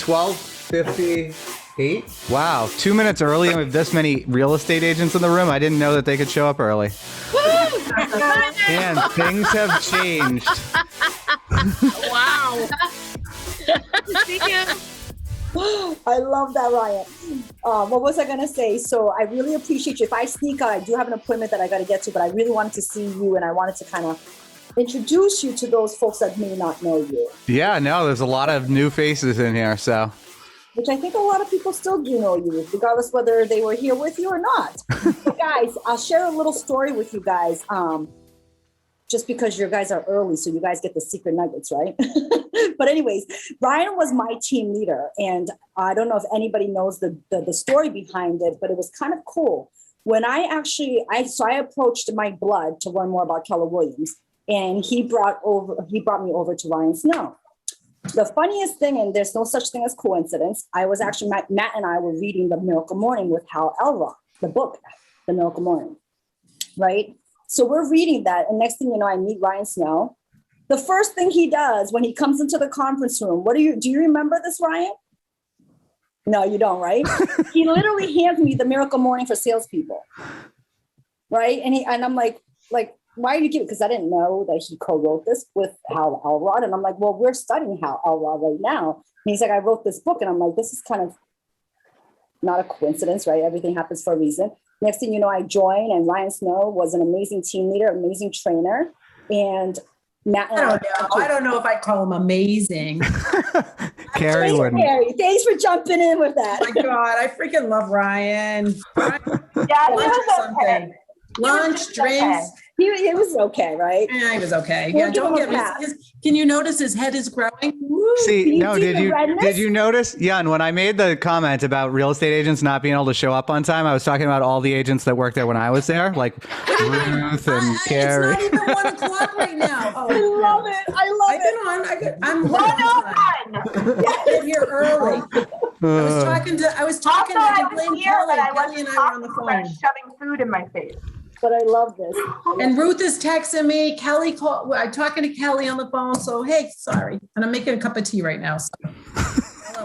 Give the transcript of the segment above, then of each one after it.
12:58. Wow, 2 minutes early and we have this many real estate agents in the room. I didn't know that they could show up early. And things have changed. Wow. Thank you. I love that, Ryan. What was I going to say? So I really appreciate you. If I sneak out, I do have an appointment that I got to get to, but I really wanted to see you and I wanted to kind of introduce you to those folks that may not know you. Yeah, no, there's a lot of new faces in here, so. Which I think a lot of people still do know you, regardless whether they were here with you or not. So guys, I'll share a little story with you guys, just because you guys are early, so you guys get the secret nuggets, right? But anyways, Ryan was my team leader, and I don't know if anybody knows the story behind it, but it was kind of cool. When I approached Mike Blood to learn more about Keller Williams, and he brought me over to Ryan Snow. The funniest thing, and there's no such thing as coincidence, I was actually, Matt and I were reading The Miracle Morning with Hal Elrod, the book, The Miracle Morning, right? So we're reading that, and next thing you know, I meet Ryan Snow. The first thing he does when he comes into the conference room, do you remember this, Ryan? No, you don't, right? He literally hands me The Miracle Morning for salespeople, right? And I'm like, why are you giving? Because I didn't know that he co-wrote this with Hal Elrod. And I'm like, well, we're studying Hal Elrod right now. And he's like, I wrote this book. And I'm like, this is kind of not a coincidence, right? Everything happens for a reason. Next thing you know, I joined, and Ryan Snow was an amazing team leader, amazing trainer. And Matt and I don't know if I call him amazing. Carrie wouldn't. Carrie, thanks for jumping in with that. Oh my God, I freaking love Ryan. Yeah, Lunch or something. Lunch, drinks. It was okay, right? Yeah, he was okay. We'll Yeah, give don't him get a me. Can you notice his head is growing? Woo. See, no, see the did redness? you notice, Jan, when I made the comment about real estate agents not being able to show up on time, I was talking about all the agents that worked there when I was there, like Ruth and Carrie. It's not even 1 o'clock right now. Oh, I love it. I'm getting here early. I was talking to Blaine Kelly. Kelly and I were on the phone. Shoving food in my face. But I love this. And Ruth is texting me. Kelly called. I'm talking to Kelly on the phone. So, hey, sorry. And I'm making a cup of tea right now. So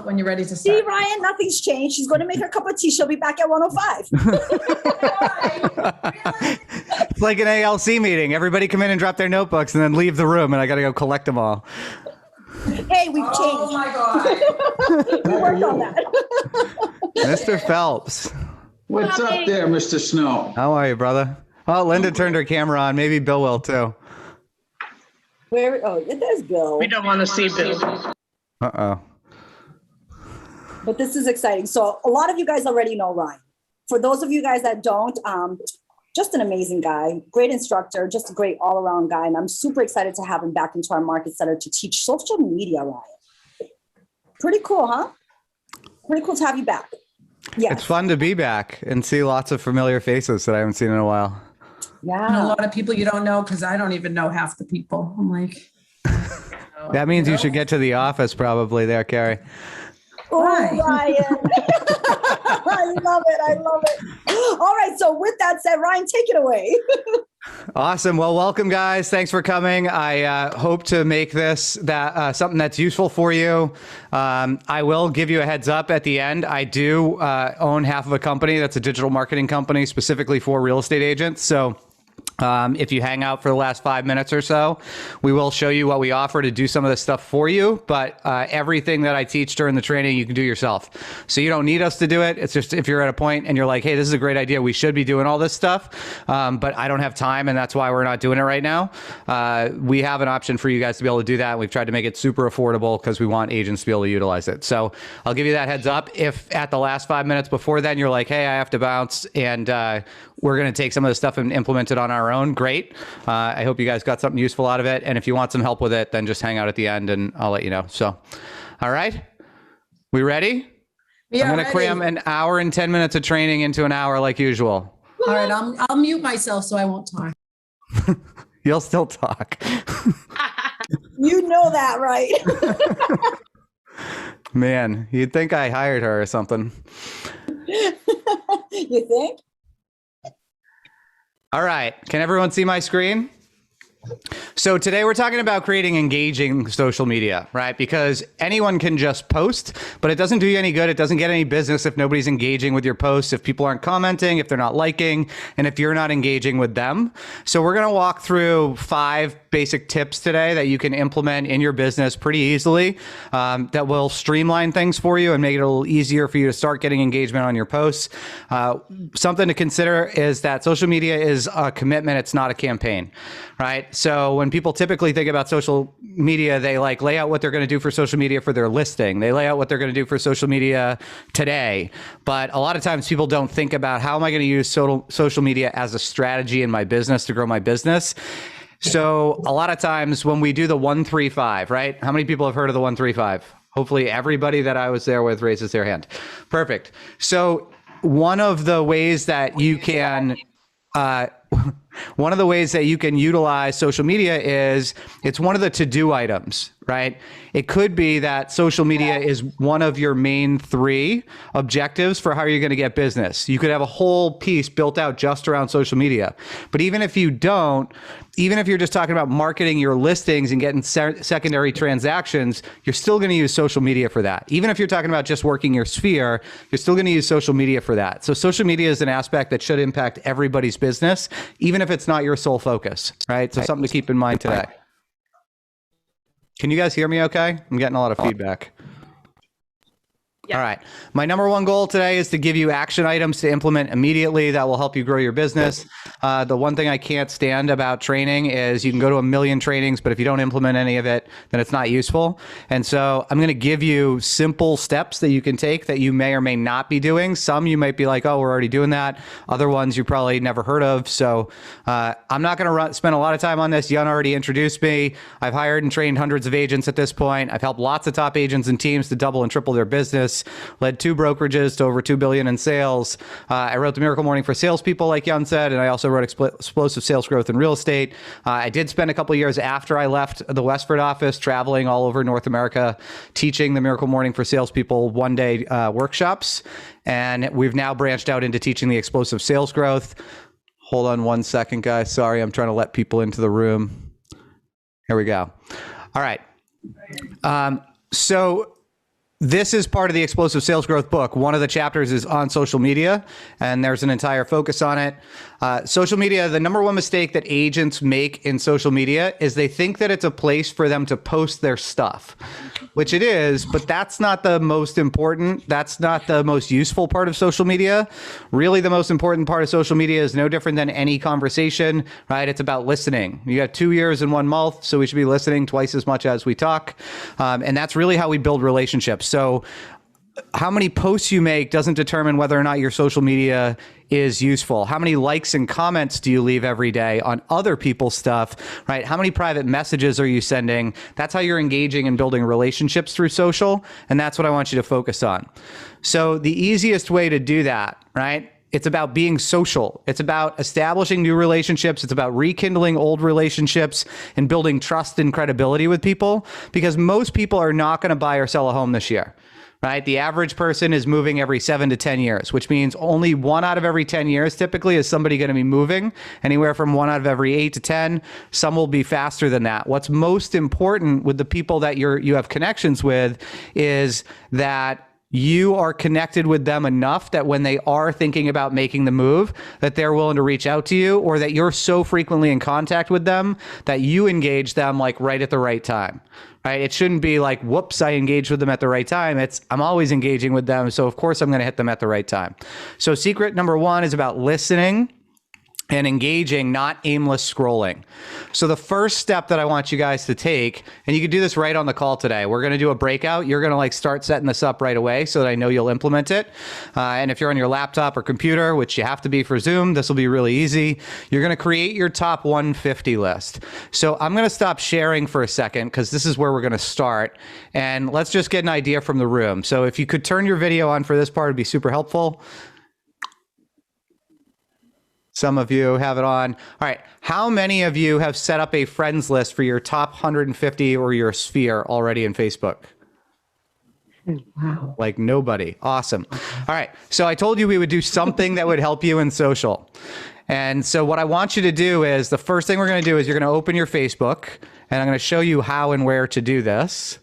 when you're ready to start. See, Ryan, nothing's changed. She's going to make her cup of tea. She'll be back at 105. It's like an ALC meeting. Everybody come in and drop their notebooks and then leave the room, and I got to go collect them all. Hey, we've changed. Oh, my God. We worked on that. Mr. Phelps. What's up there, Mr. Snow? How are you, brother? Oh, Linda turned her camera on. Maybe Bill will, too. There's Bill. We don't want to see Bill. Uh-oh. But this is exciting. So a lot of you guys already know Ryan. For those of you guys that don't, just an amazing guy, great instructor, just a great all-around guy. And I'm super excited to have him back into our market center to teach social media, Ryan. Pretty cool, huh? Pretty cool to have you back. Yeah, It's fun to be back and see lots of familiar faces that I haven't seen in a while. Yeah. And a lot of people you don't know because I don't even know half the people. I'm like. That means you should get to the office probably there, Carrie. Oh, Ryan. I love it. All right. So with that said, Ryan, take it away. Awesome. Well, welcome, guys. Thanks for coming. I hope to make this something that's useful for you. I will give you a heads up at the end. I do own half of a company that's a digital marketing company specifically for real estate agents. So if you hang out for the last 5 minutes or so, we will show you what we offer to do some of this stuff for you. But everything that I teach during the training, you can do yourself. So you don't need us to do it. It's just if you're at a point and you're like, hey, this is a great idea. We should be doing all this stuff. But I don't have time, and that's why we're not doing it right now. We have an option for you guys to be able to do that. We've tried to make it super affordable because we want agents to be able to utilize it. So I'll give you that heads up. If at the last 5 minutes before then, you're like, hey, I have to bounce, and we're going to take some of the stuff and implement it on our own, great. I hope you guys got something useful out of it. And if you want some help with it, then just hang out at the end and I'll let you know. So, all right, we ready? Yeah, I'm going to cram an hour and 10 minutes of training into an hour like usual. All right, I'll mute myself so I won't talk. You'll still talk. You know that, right? Man, you'd think I hired her or something. You think? All right. Can everyone see my screen? So today we're talking about creating engaging social media, right? Because anyone can just post, but it doesn't do you any good. It doesn't get any business if nobody's engaging with your posts, if people aren't commenting, if they're not liking, and if you're not engaging with them. So we're going to walk through 5 basic tips today that you can implement in your business pretty easily, that will streamline things for you and make it a little easier for you to start getting engagement on your posts. Something to consider is that social media is a commitment. It's not a campaign, right? So when people typically think about social media, they like lay out what they're going to do for social media for their listing. They lay out what they're going to do for social media today. But a lot of times people don't think about how am I going to use social media as a strategy in my business to grow my business. So a lot of times when we do the 1-3-5, right? How many people have heard of the 1-3-5? Hopefully everybody that I was there with raises their hand. Perfect. So one of the ways that you can utilize social media is it's one of the to-do items, right? It could be that social media is one of your main 3 objectives for how you're going to get business. You could have a whole piece built out just around social media. But even if you don't, even if you're just talking about marketing your listings and getting secondary transactions, you're still going to use social media for that. Even if you're talking about just working your sphere, you're still going to use social media for that. So social media is an aspect that should impact everybody's business, even if it's not your sole focus, right? So something to keep in mind today. Can you guys hear me okay? I'm getting a lot of feedback. Yeah. All right. My number 1 goal today is to give you action items to implement immediately that will help you grow your business. The one thing I can't stand about training is you can go to a million trainings, but if you don't implement any of it, then it's not useful. And so I'm going to give you simple steps that you can take that you may or may not be doing. Some you might be like, oh, we're already doing that. Other ones you probably never heard of. So I'm not going to spend a lot of time on this. Jan already introduced me. I've hired and trained hundreds of agents at this point. I've helped lots of top agents and teams to double and triple their business. Led 2 brokerages to over $2 billion in sales. I wrote the Miracle Morning for salespeople, like Jan said, and I also wrote Explosive Sales Growth in Real Estate. I did spend a couple of years after I left the Westford office traveling all over North America, teaching the Miracle Morning for salespeople one-day workshops. And we've now branched out into teaching the Explosive Sales Growth. Hold on one second, guys. Sorry, I'm trying to let people into the room. Here we go. All right. So this is part of the Explosive Sales Growth book. One of the chapters is on social media, and there's an entire focus on it. Social media, the number 1 mistake that agents make in social media is they think that it's a place for them to post their stuff, which it is, but that's not the most important. That's not the most useful part of social media. Really, the most important part of social media is no different than any conversation, right? It's about listening. You got 2 ears and 1 mouth, so we should be listening twice as much as we talk. And that's really how we build relationships. So how many posts you make doesn't determine whether or not your social media is useful. How many likes and comments do you leave every day on other people's stuff, right? How many private messages are you sending? That's how you're engaging and building relationships through social. And that's what I want you to focus on. So the easiest way to do that, right? It's about being social. It's about establishing new relationships. It's about rekindling old relationships and building trust and credibility with people, because most people are not going to buy or sell a home this year. Right? The average person is moving every 7 to 10 years, which means only 1 out of every 10 years typically is somebody going to be moving, anywhere from 1 out of every 8 to 10. Some will be faster than that. What's most important with the people that you have connections with is that you are connected with them enough that when they are thinking about making the move, that they're willing to reach out to you, or that you're so frequently in contact with them that you engage them like right at the right time, right? It shouldn't be like, whoops, I engaged with them at the right time. It's, I'm always engaging with them. So of course I'm going to hit them at the right time. So secret number 1 is about listening and engaging, not aimless scrolling. So the first step that I want you guys to take, and you can do this right on the call today. We're going to do a breakout. You're going to like start setting this up right away so that I know you'll implement it. And if you're on your laptop or computer, which you have to be for Zoom, this will be really easy. You're going to create your top 150 list. So I'm going to stop sharing for a second because this is where we're going to start. And let's just get an idea from the room. So if you could turn your video on for this part, it'd be super helpful. Some of you have it on. All right. How many of you have set up a friends list for your top 150 or your sphere already in Facebook? Wow. Like nobody. Awesome. All right. So I told you we would do something that would help you in social. And so what I want you to do is, the first thing we're going to do is you're going to open your Facebook, and I'm going to show you how and where to do this.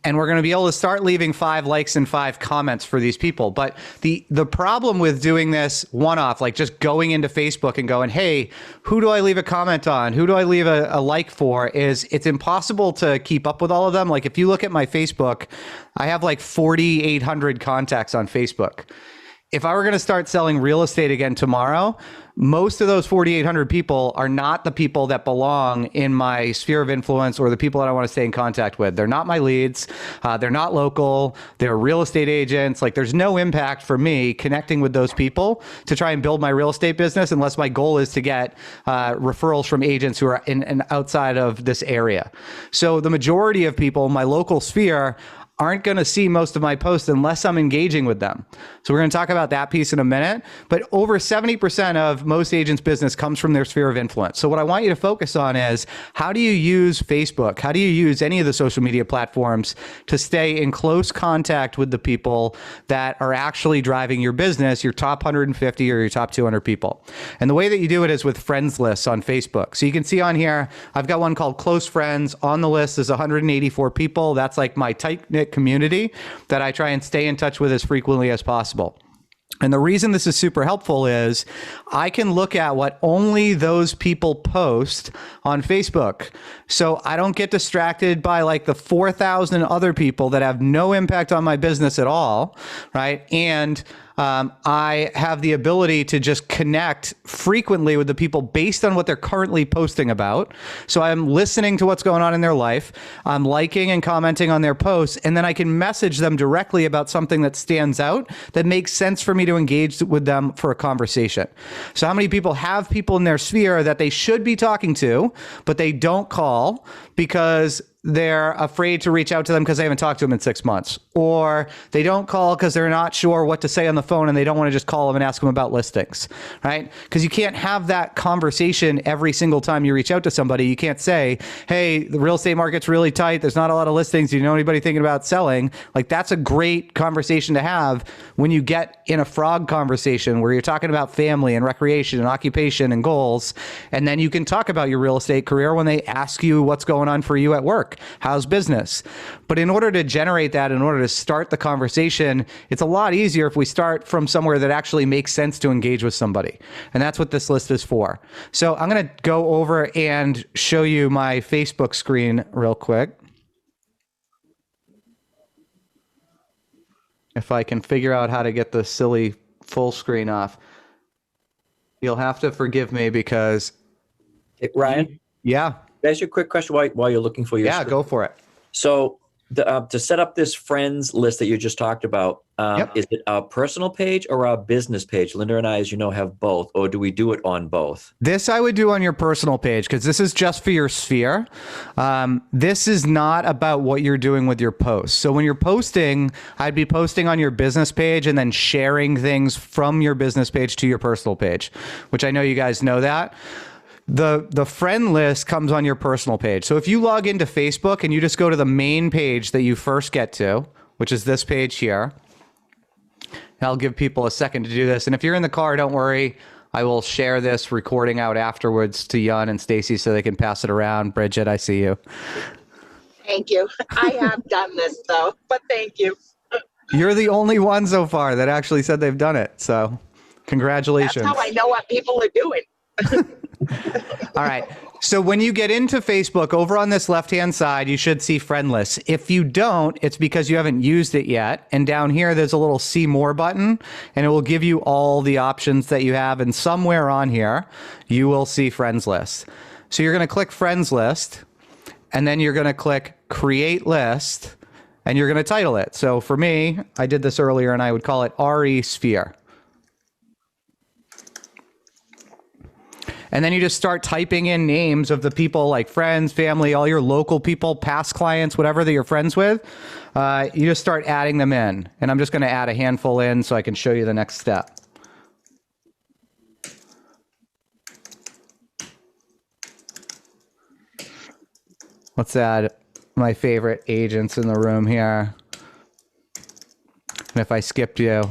And we're going to be able to start leaving 5 likes and 5 comments for these people. But the problem with doing this one-off, like just going into Facebook and going, hey, who do I leave a comment on? Who do I leave a like for? Is it's impossible to keep up with all of them. Like if you look at my Facebook, I have like 4,800 contacts on Facebook. If I were going to start selling real estate again tomorrow, most of those 4,800 people are not the people that belong in my sphere of influence or the people that I want to stay in contact with. They're not my leads. They're not local. They're real estate agents. Like there's no impact for me connecting with those people to try and build my real estate business unless my goal is to get referrals from agents who are in and outside of this area. So the majority of people in my local sphere aren't going to see most of my posts unless I'm engaging with them. So we're going to talk about that piece in a minute, but over 70% of most agents' business comes from their sphere of influence. So what I want you to focus on is, how do you use Facebook? How do you use any of the social media platforms to stay in close contact with the people that are actually driving your business, your top 150 or your top 200 people? And the way that you do it is with friends lists on Facebook. So you can see on here, I've got one called Close Friends. On the list is 184 people. That's like my tight-knit community that I try and stay in touch with as frequently as possible. And the reason this is super helpful is I can look at what only those people post on Facebook. So I don't get distracted by like the 4,000 other people that have no impact on my business at all, right? And I have the ability to just connect frequently with the people based on what they're currently posting about. So I'm listening to what's going on in their life. I'm liking and commenting on their posts, and then I can message them directly about something that stands out that makes sense for me to engage with them for a conversation. So how many people have people in their sphere that they should be talking to, but they don't call because they're afraid to reach out to them because they haven't talked to them in 6 months, or they don't call because they're not sure what to say on the phone and they don't want to just call them and ask them about listings, right? Because you can't have that conversation every single time you reach out to somebody. You can't say, hey, the real estate market's really tight. There's not a lot of listings. Do you know anybody thinking about selling? Like that's a great conversation to have when you get in a frog conversation where you're talking about family and recreation and occupation and goals. And then you can talk about your real estate career when they ask you what's going on for you at work. How's business? But in order to generate that, in order to start the conversation, it's a lot easier if we start from somewhere that actually makes sense to engage with somebody. And that's what this list is for. So I'm going to go over and show you my Facebook screen real quick. If I can figure out how to get the silly full screen off. You'll have to forgive me because... Hey, Ryan? Yeah. Can I ask you a quick question while you're looking for your screen? Go for it. So to set up this friends list that you just talked about, Yep. Is it our personal page or our business page? Linda and I, as you know, have both, or do we do it on both? This I would do on your personal page because this is just for your sphere. This is not about what you're doing with your posts. So when you're posting, I'd be posting on your business page and then sharing things from your business page to your personal page, which I know you guys know that. The friend list comes on your personal page. So if you log into Facebook and you just go to the main page that you first get to, which is this page here, I'll give people a second to do this. And if you're in the car, don't worry. I will share this recording out afterwards to Jan and Stacy so they can pass it around. Bridget, I see you. Thank you. I have done this though, but thank you. You're the only one so far that actually said they've done it. So congratulations. That's how I know what people are doing. All right. So when you get into Facebook, over on this left-hand side, you should see friend lists. If you don't, it's because you haven't used it yet. And down here, there's a little see more button, and it will give you all the options that you have. And somewhere on here, you will see friends list. So you're going to click friends list, and then you're going to click create list, and you're going to title it. So for me, I did this earlier, and I would call it RE Sphere. And then you just start typing in names of the people, like friends, family, all your local people, past clients, whatever that you're friends with. You just start adding them in. And I'm just going to add a handful in so I can show you the next step. Let's add my favorite agents in the room here. And if I skipped you,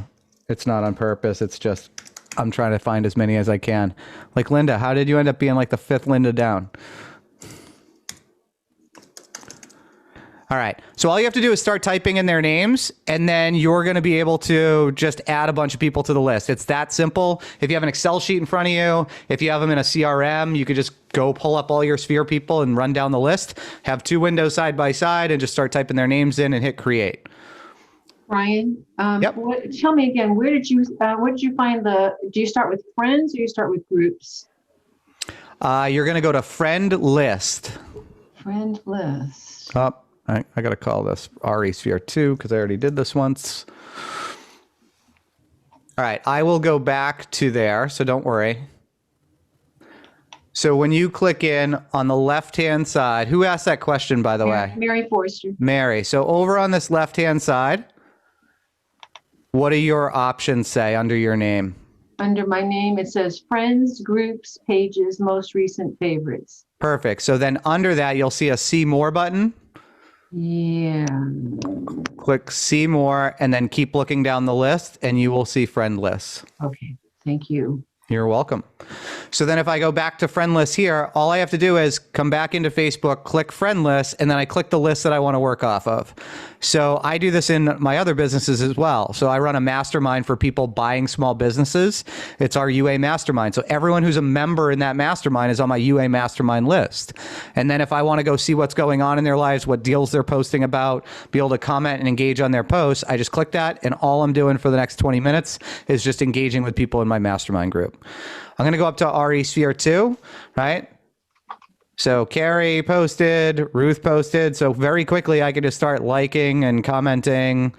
It's not on purpose. It's just I'm trying to find as many as I can. Like Linda, how did you end up being like the 5th Linda down? All right. So all you have to do is start typing in their names, and then you're going to be able to just add a bunch of people to the list. It's that simple. If you have an Excel sheet in front of you, if you have them in a CRM, you could just go pull up all your Sphere people and run down the list, have 2 windows side by side, and just start typing their names in and hit create. Ryan, Yep. tell me again, where did you find do you start with friends or you start with groups? You're going to go to friend list. Friend list. Oh, I got to call this RE Sphere 2 because I already did this once. All right, I will go back to there, so don't worry. So when you click in on the left-hand side, who asked that question, by the way? Mary Forrester. Mary. So over on this left-hand side, what do your options say under your name? Under my name, it says friends, groups, pages, most recent favorites. Perfect. So then under that, you'll see a see more button. Yeah. Click see more and then keep looking down the list and you will see friend lists. Okay. Thank you. You're welcome. So then if I go back to friend list here, all I have to do is come back into Facebook, click friend list, and then I click the list that I want to work off of. So I do this in my other businesses as well. So I run a mastermind for people buying small businesses. It's our UA mastermind. So everyone who's a member in that mastermind is on my UA mastermind list. And then if I want to go see what's going on in their lives, what deals they're posting about, be able to comment and engage on their posts, I just click that. And all I'm doing for the next 20 minutes is just engaging with people in my mastermind group. I'm going to go up to RE Sphere 2, right? So Carrie posted, Ruth posted. So very quickly, I could just start liking and commenting.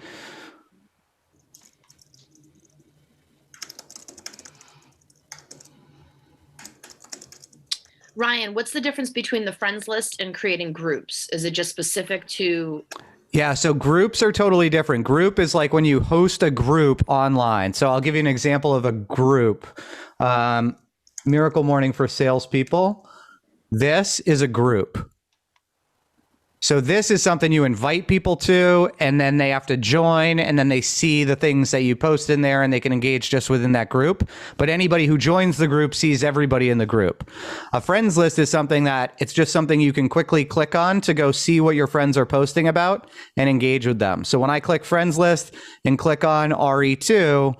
Ryan, what's the difference between the friends list and creating groups? Is it just specific to? Yeah, so groups are totally different. Group is like when you host a group online. So I'll give you an example of a group. Miracle Morning for Salespeople. This is a group. So this is something you invite people to, and then they have to join, and then they see the things that you post in there, and they can engage just within that group. But anybody who joins the group sees everybody in the group. A friends list is something that it's just something you can quickly click on to go see what your friends are posting about and engage with them. So when I click friends list and click on RE2,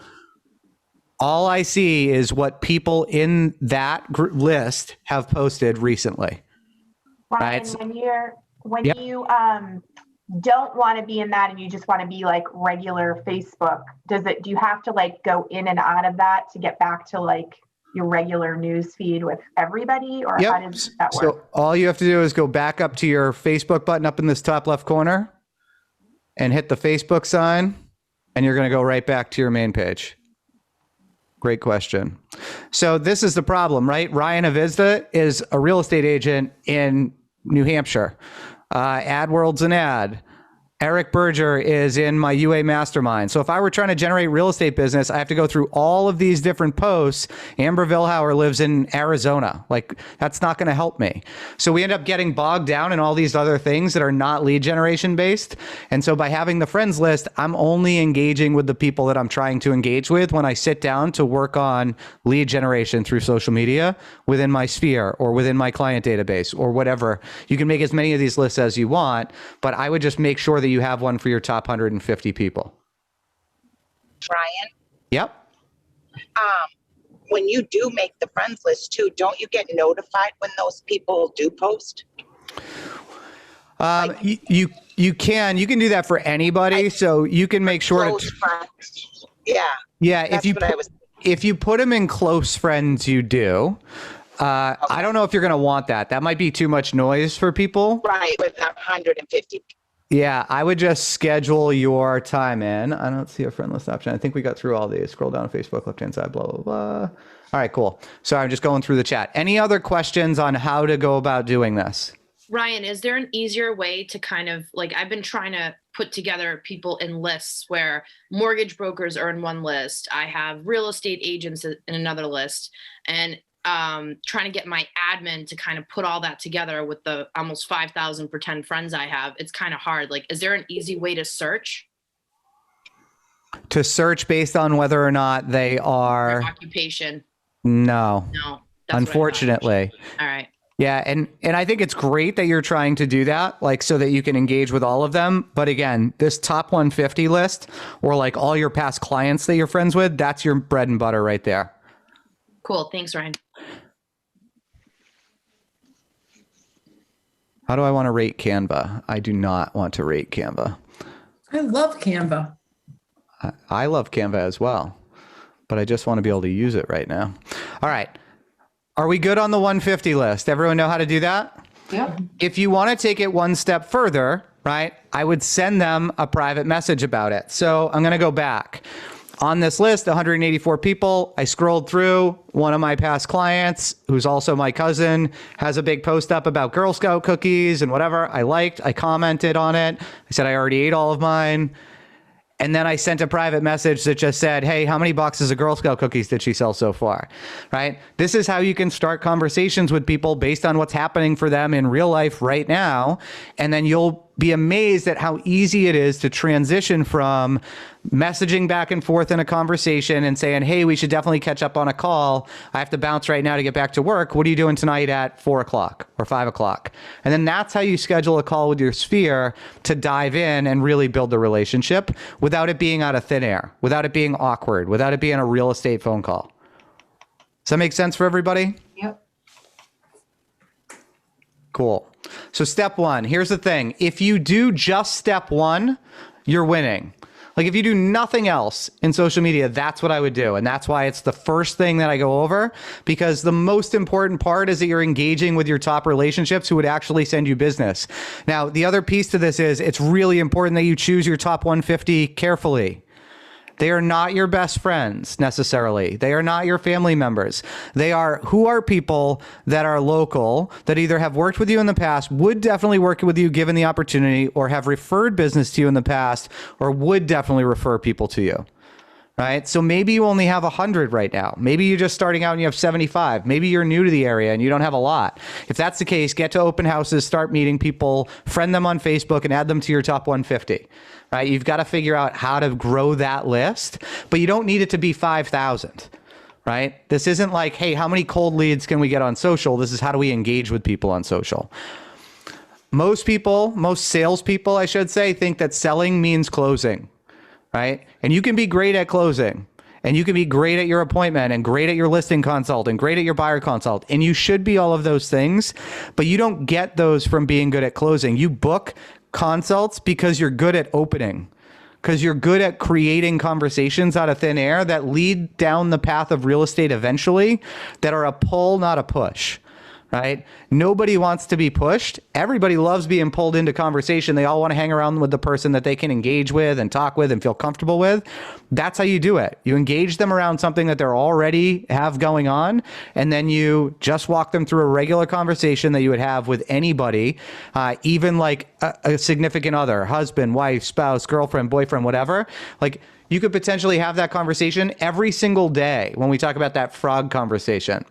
all I see is what people in that list have posted recently. Ryan, Right? when Yep. you don't want to be in that and you just want to be like regular Facebook, do you have to like go in and out of that to get back to like your regular news feed with everybody, or how does that work? So all you have to do is go back up to your Facebook button up in this top left corner and hit the Facebook sign, and you're going to go right back to your main page. Great question. So this is the problem, right? Ryan Avizda is a real estate agent in New Hampshire. AdWorld's an ad. Eric Berger is in my UA mastermind. So if I were trying to generate real estate business, I have to go through all of these different posts. Amber Vilhauer lives in Arizona. Like, that's not going to help me. So we end up getting bogged down in all these other things that are not lead generation based. And so by having the friends list, I'm only engaging with the people that I'm trying to engage with when I sit down to work on lead generation through social media within my sphere or within my client database or whatever. You can make as many of these lists as you want, but I would just make sure that you have one for your top 150 people. Ryan, Yep. when you do make the friends list too, don't you get notified when those people do post? You can do that for anybody. So you can make sure Close friends. Yeah. Yeah. That's what I was. If you put them in close friends, you do. I don't know if you're going to want that. That might be too much noise for people. Right, with that 150. Yeah, I would just schedule your time in. I don't see a friend list option. I think we got through all these. Scroll down to Facebook, left-hand side, blah, blah, blah. All right, cool. So I'm just going through the chat. Any other questions on how to go about doing this? Ryan, is there an easier way to kind of like, I've been trying to put together people in lists where mortgage brokers are in one list. I have real estate agents in another list, and trying to get my admin to kind of put all that together with the almost 5,000 pretend friends I have. It's kind of hard. Like, is there an easy way to search? To search based on whether or not they Their are, occupation. no, No. That's what I thought. unfortunately. All right. Yeah, and I think it's great that you're trying to do that, like so that you can engage with all of them. But again, this top 150 list, or like all your past clients that you're friends with, that's your bread and butter right there. Cool. Thanks, Ryan. How do I want to rate Canva? I do not want to rate Canva. I love Canva. I love Canva as well, but I just want to be able to use it right now. All right. Are we good on the 150 list? Everyone know how to do that? Yep. If you want to take it one step further, right, I would send them a private message about it. So I'm going to go back. On this list, 184 people, I scrolled through. One of my past clients, who's also my cousin, has a big post up about Girl Scout cookies and whatever. I liked, I commented on it. I said I already ate all of mine. And then I sent a private message that just said, hey, how many boxes of Girl Scout cookies did she sell so far? Right? This is how you can start conversations with people based on what's happening for them in real life right now. And then you'll be amazed at how easy it is to transition from messaging back and forth in a conversation and saying, hey, we should definitely catch up on a call. I have to bounce right now to get back to work. What are you doing tonight at 4 o'clock or 5 o'clock? And then that's how you schedule a call with your sphere to dive in and really build the relationship without it being out of thin air, without it being awkward, without it being a real estate phone call. Does that make sense for everybody? Yep. Cool. So step one, here's the thing. If you do just step one, you're winning. Like if you do nothing else in social media, that's what I would do. And that's why it's the first thing that I go over, because the most important part is that you're engaging with your top relationships who would actually send you business. Now, the other piece to this is it's really important that you choose your top 150 carefully. They are not your best friends necessarily. They are not your family members. They are who are people that are local, that either have worked with you in the past, would definitely work with you given the opportunity, or have referred business to you in the past, or would definitely refer people to you. Right? So maybe you only have 100 right now. Maybe you're just starting out and you have 75. Maybe you're new to the area and you don't have a lot. If that's the case, get to open houses, start meeting people, friend them on Facebook, and add them to your top 150. Right? You've got to figure out how to grow that list, but you don't need it to be 5,000. Right? This isn't like, hey, how many cold leads can we get on social? This is how do we engage with people on social? Most people, most salespeople, I should say, think that selling means closing. Right? And you can be great at closing, and you can be great at your appointment, and great at your listing consult, and great at your buyer consult. And you should be all of those things, but you don't get those from being good at closing. You book consults because you're good at opening, because you're good at creating conversations out of thin air that lead down the path of real estate eventually, that are a pull, not a push. Right? Nobody wants to be pushed. Everybody loves being pulled into conversation. They all want to hang around with the person that they can engage with and talk with and feel comfortable with. That's how you do it. You engage them around something that they're already have going on, and then you just walk them through a regular conversation that you would have with anybody, even like a significant other, husband, wife, spouse, girlfriend, boyfriend, whatever. Like you could potentially have that conversation every single day when we talk about that frog conversation.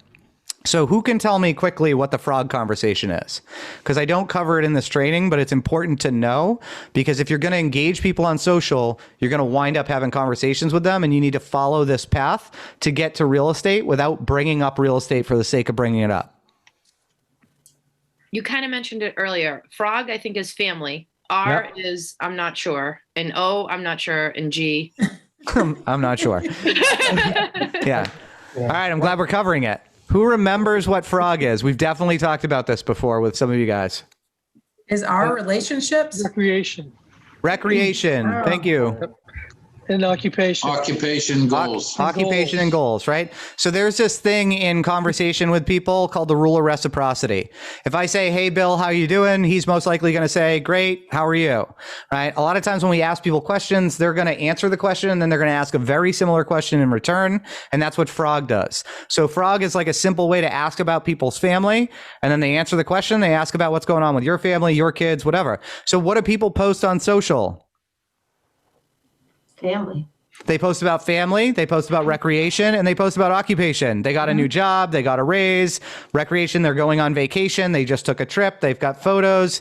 So who can tell me quickly what the frog conversation is? Because I don't cover it in this training, but it's important to know, because if you're going to engage people on social, you're going to wind up having conversations with them, and you need to follow this path to get to real estate without bringing up real estate for the sake of bringing it up. You kind of mentioned it earlier. Frog, I think, is family. R is I'm not sure. And O, I'm not sure. And G. I'm not sure. Yeah. All right. I'm glad we're covering it. Who remembers what frog is? We've definitely talked about this before with some of you guys. Is our relationships? Recreation Recreation. Thank you. and occupation. Occupation goals. Occupation and goals, right? So there's this thing in conversation with people called the rule of reciprocity. If I say, hey, Bill, how you doing? He's most likely going to say, great, how are you? Right? A lot of times when we ask people questions, they're going to answer the question and then they're going to ask a very similar question in return. And that's what Frog does. So Frog is like a simple way to ask about people's family. And then they answer the question. They ask about what's going on with your family, your kids, whatever. So what do people post on social? Family. They post about family, they post about recreation, and they post about occupation. They got a new job, they got a raise. Recreation, they're going on vacation, they just took a trip, they've got photos.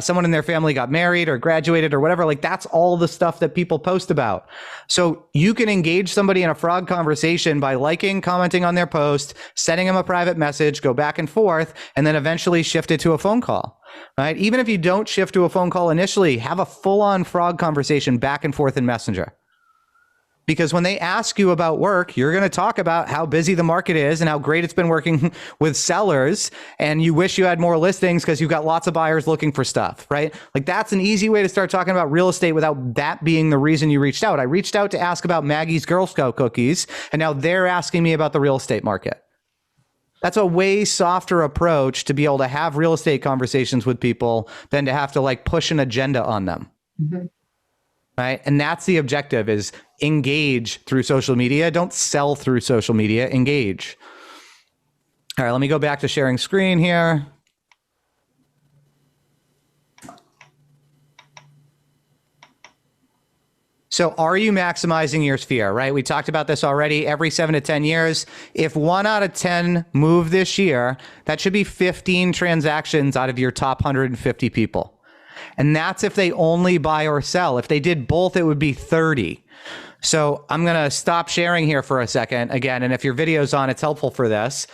Someone in their family got married or graduated or whatever. Like, that's all the stuff that people post about. So you can engage somebody in a frog conversation by liking, commenting on their post, sending them a private message, go back and forth, and then eventually shift it to a phone call. Right? Even if you don't shift to a phone call initially, have a full-on frog conversation back and forth in Messenger. Because when they ask you about work, you're going to talk about how busy the market is and how great it's been working with sellers. And you wish you had more listings because you've got lots of buyers looking for stuff, right? Like, that's an easy way to start talking about real estate without that being the reason you reached out. I reached out to ask about Maggie's Girl Scout cookies, and now they're asking me about the real estate market. That's a way softer approach to be able to have real estate conversations with people than to have to like push an agenda on them. Mm-hmm. Right? And that's the objective, is engage through social media. Don't sell through social media, engage. All right, let me go back to sharing screen here. So are you maximizing your sphere, right? We talked about this already. Every 7 to 10 years, if 1 out of 10 move this year, that should be 15 transactions out of your top 150 people. And that's if they only buy or sell. If they did both, it would be 30. So I'm going to stop sharing here for a second again. And if your video's on, it's helpful for this.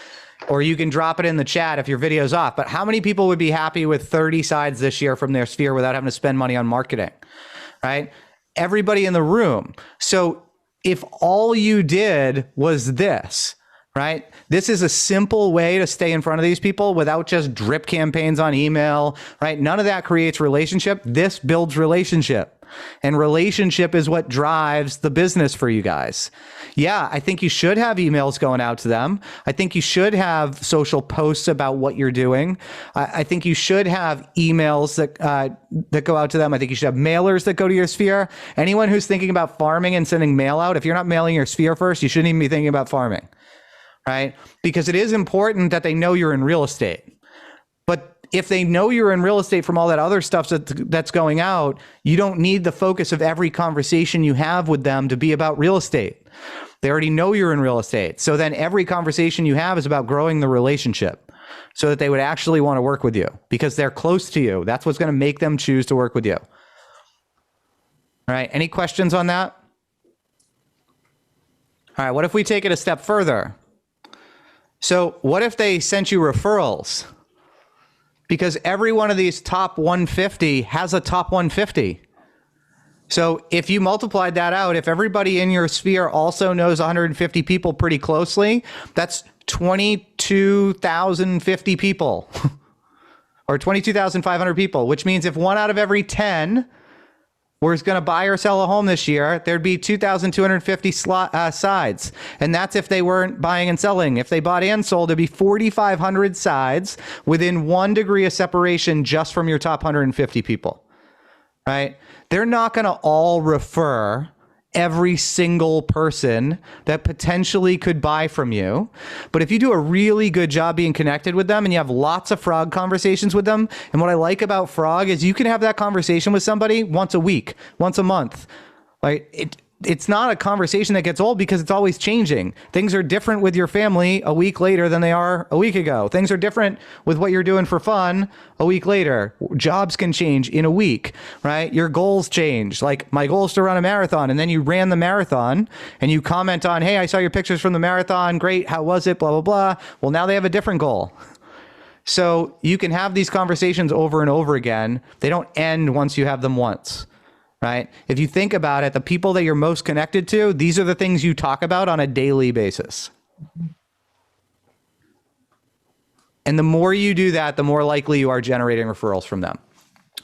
Or you can drop it in the chat if your video's off. But how many people would be happy with 30 sides this year from their sphere without having to spend money on marketing, right? Everybody in the room. So if all you did was this, right? This is a simple way to stay in front of these people without just drip campaigns on email, right? None of that creates relationship. This builds relationship. And relationship is what drives the business for you guys. Yeah, I think you should have emails going out to them. I think you should have social posts about what you're doing. I think you should have emails that go out to them. I think you should have mailers that go to your sphere. Anyone who's thinking about farming and sending mail out, if you're not mailing your sphere first, you shouldn't even be thinking about farming. Right? Because it is important that they know you're in real estate. But if they know you're in real estate from all that other stuff that's going out, you don't need the focus of every conversation you have with them to be about real estate. They already know you're in real estate. So then every conversation you have is about growing the relationship so that they would actually want to work with you because they're close to you. That's what's going to make them choose to work with you. All right. Any questions on that? All right. What if we take it a step further? So what if they sent you referrals? Because every one of these top 150 has a top 150. So if you multiplied that out, if everybody in your sphere also knows 150 people pretty closely, that's 22,050 people or 22,500 people, which means if 1 out of every 10 was going to buy or sell a home this year, there'd be 2,250 sides. And that's if they weren't buying and selling. If they bought and sold, there'd be 4,500 sides within 1 degree of separation just from your top 150 people, right? They're not going to all refer every single person that potentially could buy from you. But if you do a really good job being connected with them and you have lots of frog conversations with them, and what I like about frog is you can have that conversation with somebody once a week, once a month. Like it's not a conversation that gets old because it's always changing. Things are different with your family a week later than they are a week ago. Things are different with what you're doing for fun a week later. Jobs can change in a week, right? Your goals change. Like my goal is to run a marathon, and then you ran the marathon and you comment on, hey, I saw your pictures from the marathon. Great. How was it? Blah, blah, blah. Well, now they have a different goal. So you can have these conversations over and over again. They don't end once you have them once. Right? If you think about it, the people that you're most connected to, these are the things you talk about on a daily basis. And the more you do that, the more likely you are generating referrals from them.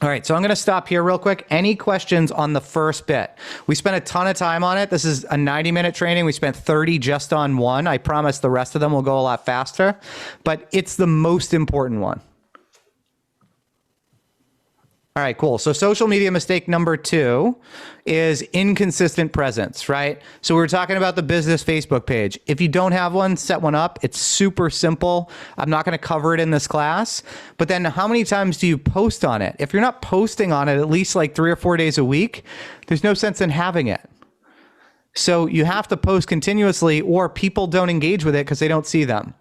All right, so I'm going to stop here real quick. Any questions on the first bit? We spent a ton of time on it. This is a 90-minute training. We spent 30 just on one. I promise the rest of them will go a lot faster, but it's the most important one. All right, cool. So social media mistake number 2 is inconsistent presence, right? So we were talking about the business Facebook page. If you don't have one, set one up. It's super simple. I'm not going to cover it in this class, but then how many times do you post on it? If you're not posting on it at least like 3 or 4 days a week, there's no sense in having it. So you have to post continuously or people don't engage with it because they don't see them.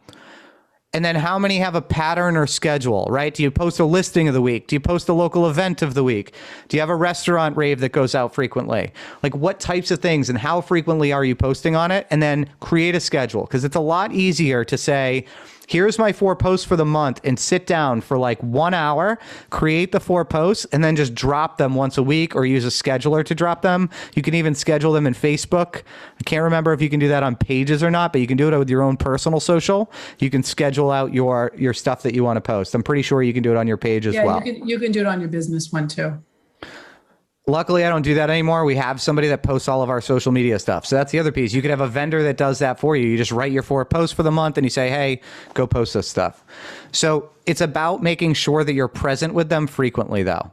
And then how many have a pattern or schedule, right? Do you post a listing of the week? Do you post a local event of the week? Do you have a restaurant rave that goes out frequently? Like what types of things and how frequently are you posting on it? And then create a schedule, because it's a lot easier to say, here's my 4 posts for the month, and sit down for like 1 hour, create the 4 posts, and then just drop them once a week or use a scheduler to drop them. You can even schedule them in Facebook. I can't remember if you can do that on Pages or not, but you can do it with your own personal social. You can schedule out your stuff that you want to post. I'm pretty sure you can do it on your page as well. You can do it on your business one too. Luckily, I don't do that anymore. We have somebody that posts all of our social media stuff. So that's the other piece. You could have a vendor that does that for you. You just write your 4 posts for the month and you say, hey, go post this stuff. So it's about making sure that you're present with them frequently, though.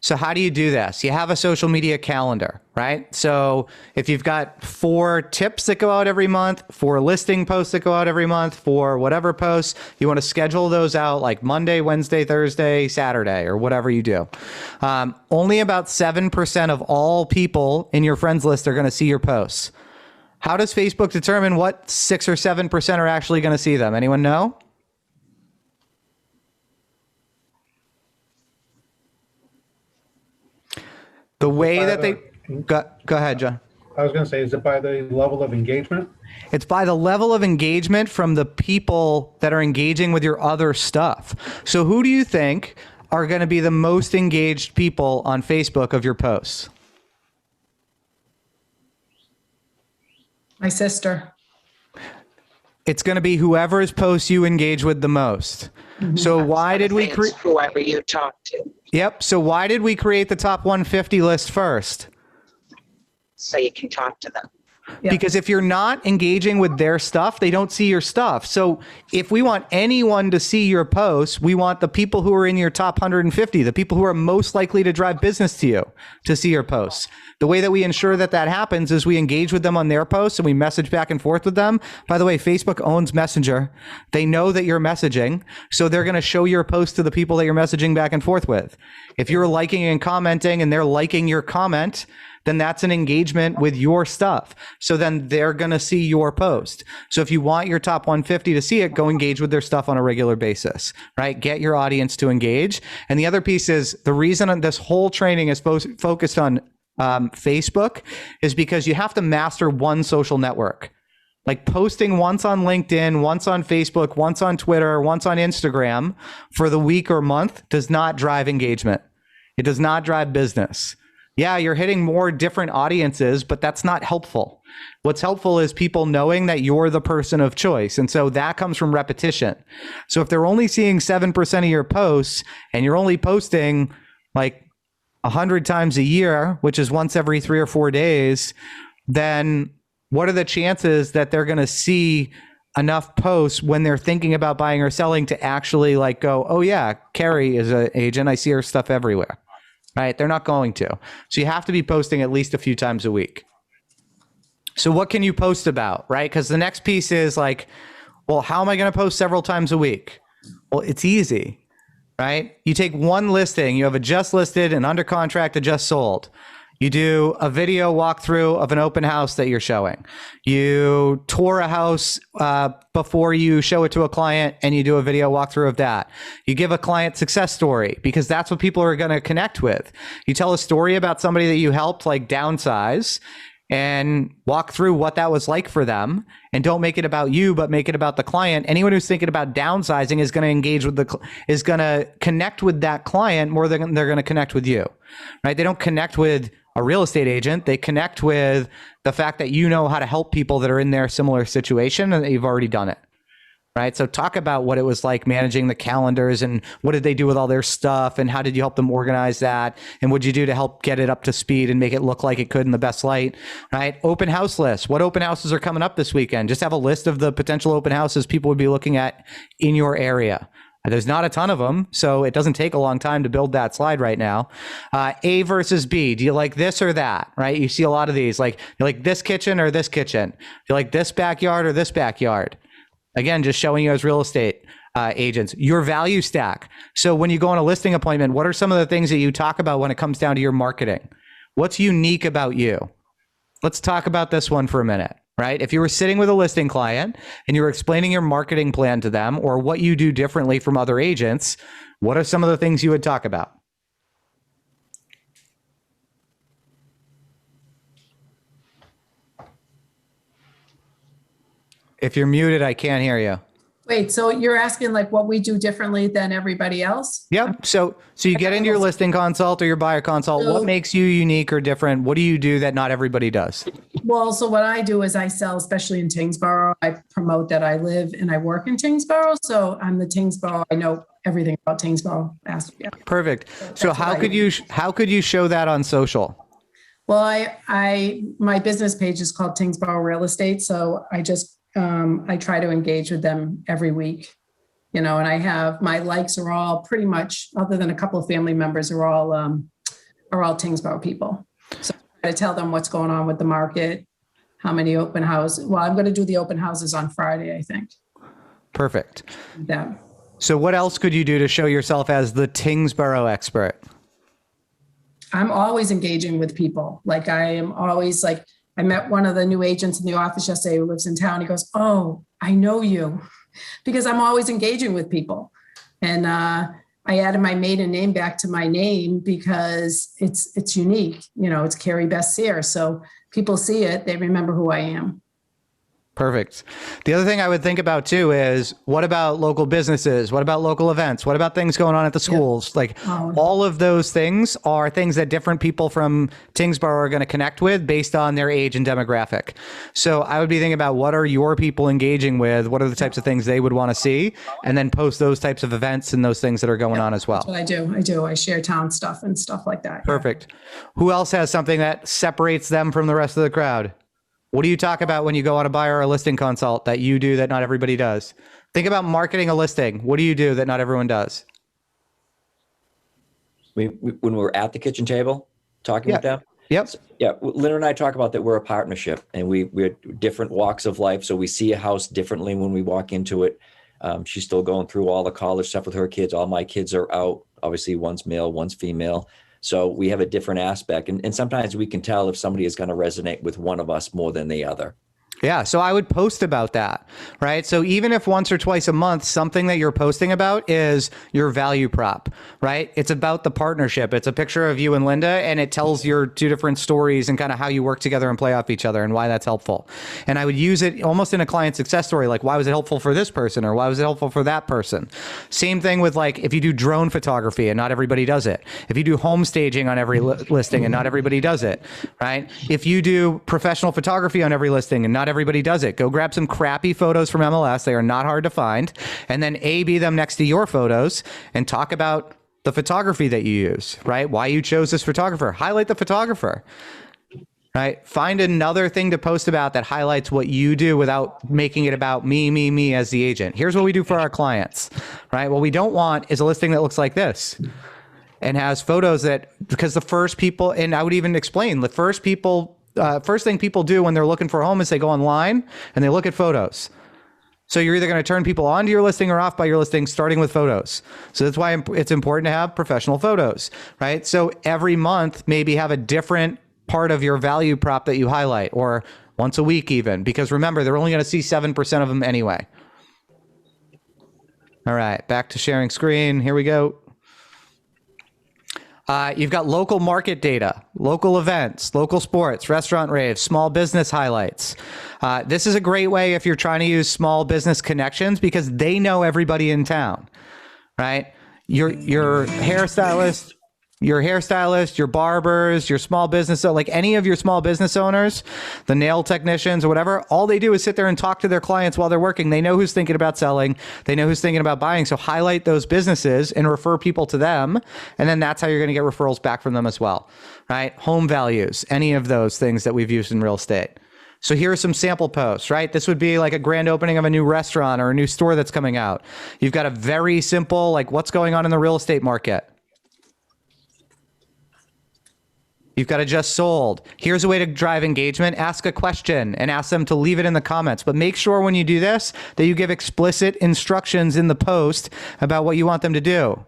So how do you do this? You have a social media calendar, right? So if you've got 4 tips that go out every month, 4 listing posts that go out every month, 4 whatever posts, you want to schedule those out like Monday, Wednesday, Thursday, Saturday, or whatever you do. Only about 7% of all people in your friends list are going to see your posts. How does Facebook determine what 6 or 7% are actually going to see them? Anyone know? The way that they go ahead, John. I was going to say, is it by the level of engagement? It's by the level of engagement from the people that are engaging with your other stuff. So who do you think are going to be the most engaged people on Facebook of your posts? My sister. It's going to be whoever's posts you engage with the most. Mm-hmm. So why did we create whoever you talk to? Yep. So why did we create the top 150 list first? So you can talk to them. Yeah. Because if you're not engaging with their stuff, they don't see your stuff. So if we want anyone to see your posts, we want the people who are in your top 150, the people who are most likely to drive business to you, to see your posts. The way that we ensure that that happens is we engage with them on their posts and we message back and forth with them. By the way, Facebook owns Messenger. They know that you're messaging, so they're going to show your post to the people that you're messaging back and forth with. If you're liking and commenting and they're liking your comment, then that's an engagement with your stuff. So then they're going to see your post. So if you want your top 150 to see it, go engage with their stuff on a regular basis, right? Get your audience to engage. And the other piece is the reason this whole training is focused on Facebook is because you have to master one social network. Like posting once on LinkedIn, once on Facebook, once on Twitter, once on Instagram for the week or month does not drive engagement. It does not drive business. Yeah, you're hitting more different audiences, but that's not helpful. What's helpful is people knowing that you're the person of choice. And so that comes from repetition. So if they're only seeing 7% of your posts and you're only posting like 100 times a year, which is once every 3 or 4 days, then what are the chances that they're going to see enough posts when they're thinking about buying or selling to actually like go, oh yeah, Carrie is an agent. I see her stuff everywhere. Right? They're not going to. So you have to be posting at least a few times a week. So what can you post about, right? Because the next piece is like, well, how am I going to post several times a week? Well, it's easy, right? You take one listing, you have a just listed, an under contract, a just sold. You do a video walkthrough of an open house that you're showing. You tour a house before you show it to a client and you do a video walkthrough of that. You give a client success story because that's what people are going to connect with. You tell a story about somebody that you helped like downsize and walk through what that was like for them, and don't make it about you, but make it about the client. Anyone who's thinking about downsizing is going to engage with is going to connect with that client more than they're going to connect with you, right? They don't connect with a real estate agent. They connect with the fact that you know how to help people that are in their similar situation and that you've already done it, right? So talk about what it was like managing the calendars and what did they do with all their stuff and how did you help them organize that? And what did you do to help get it up to speed and make it look like it could in the best light, right? Open house list. What open houses are coming up this weekend? Just have a list of the potential open houses people would be looking at in your area. There's not a ton of them, so it doesn't take a long time to build that slide right now. A versus B. Do you like this or that, right? You see a lot of these, like, you like this kitchen or this kitchen? Do you like this backyard or this backyard? Again, just showing you as real estate agents. Your value stack. So when you go on a listing appointment, what are some of the things that you talk about when it comes down to your marketing? What's unique about you? Let's talk about this one for a minute, right? If you were sitting with a listing client and you were explaining your marketing plan to them or what you do differently from other agents, what are some of the things you would talk about? If you're muted, I can't hear you. Wait, so you're asking like what we do differently than everybody else? Yep. So you get into your listing consult or your buyer consult. What makes you unique or different? What do you do that not everybody does? Well, so what I do is I sell, especially in Tingsboro. I promote that I live and I work in Tingsboro. So I'm the Tingsboro. I know everything about Tingsboro. Yeah. Perfect. So how could you show that on social? Well, my business page is called Tingsboro Real Estate. So I just, I try to engage with them every week, and I have my likes are all pretty much, other than a couple of family members, are all Tingsboro people. So I try to tell them what's going on with the market, how many open houses. Well, I'm going to do the open houses on Friday, I think. Perfect. Yeah. So what else could you do to show yourself as the Tingsboro expert? I'm always engaging with people. Like I am always like, I met one of the new agents in the office yesterday who lives in town. He goes, "Oh, I know you," because I'm always engaging with people. And I added my maiden name back to my name because it's unique. It's Carrie Bessiere. So people see it, they remember who I am. Perfect. The other thing I would think about too is what about local businesses? What about local events? What about things going on at the schools? Yeah. Like all of those things are things that different people from Tingsboro are going to connect with based on their age and demographic. So I would be thinking about what are your people engaging with? What are the types of things they would want to see? And then post those types of events and those things that are going on as well. That's what I do. I share town stuff and stuff like that. Perfect. Yeah. Who else has something that separates them from the rest of the crowd? What do you talk about when you go on a buyer or a listing consult that you do that not everybody does? Think about marketing a listing. What do you do that not everyone does? When we're at the kitchen table talking with them. Yep. Yeah. Linda and I talk about that we're a partnership and we're different walks of life. So we see a house differently when we walk into it. She's still going through all the college stuff with her kids. All my kids are out. Obviously, one's male, one's female. So we have a different aspect. And sometimes we can tell if somebody is going to resonate with one of us more than the other. Yeah. So I would post about that, right? So even if once or twice a month, something that you're posting about is your value prop, right? It's about the partnership. It's a picture of you and Linda, and it tells your two different stories and kind of how you work together and play off each other and why that's helpful. And I would use it almost in a client success story. Like, why was it helpful for this person? Or why was it helpful for that person? Same thing with like, if you do drone photography and not everybody does it. If you do home staging on every listing and not everybody does it, right? If you do professional photography on every listing and not everybody does it, go grab some crappy photos from MLS. They are not hard to find. And then A/B them next to your photos and talk about the photography that you use, right? Why you chose this photographer. Highlight the photographer, right? Find another thing to post about that highlights what you do without making it about me as the agent. Here's what we do for our clients, right? What we don't want is a listing that looks like this and has photos that, because the first people, and I would even explain, the first thing people do when they're looking for a home is they go online and they look at photos. So you're either going to turn people onto your listing or off by your listing, starting with photos. So that's why it's important to have professional photos, right? So every month, maybe have a different part of your value prop that you highlight, or once a week even, because remember, they're only going to see 7% of them anyway. All right, back to sharing screen. Here we go. You've got local market data, local events, local sports, restaurant raves, small business highlights. This is a great way if you're trying to use small business connections because they know everybody in town, right? Your hairstylist, your barbers, your small business, so like any of your small business owners, the nail technicians or whatever, all they do is sit there and talk to their clients while they're working. They know who's thinking about selling. They know who's thinking about buying. So highlight those businesses and refer people to them. And then that's how you're going to get referrals back from them as well, right? Home values, any of those things that we've used in real estate. So here are some sample posts, right? This would be like a grand opening of a new restaurant or a new store that's coming out. You've got a very simple, like what's going on in the real estate market. You've got a just sold. Here's a way to drive engagement. Ask a question and ask them to leave it in the comments. But make sure when you do this that you give explicit instructions in the post about what you want them to do.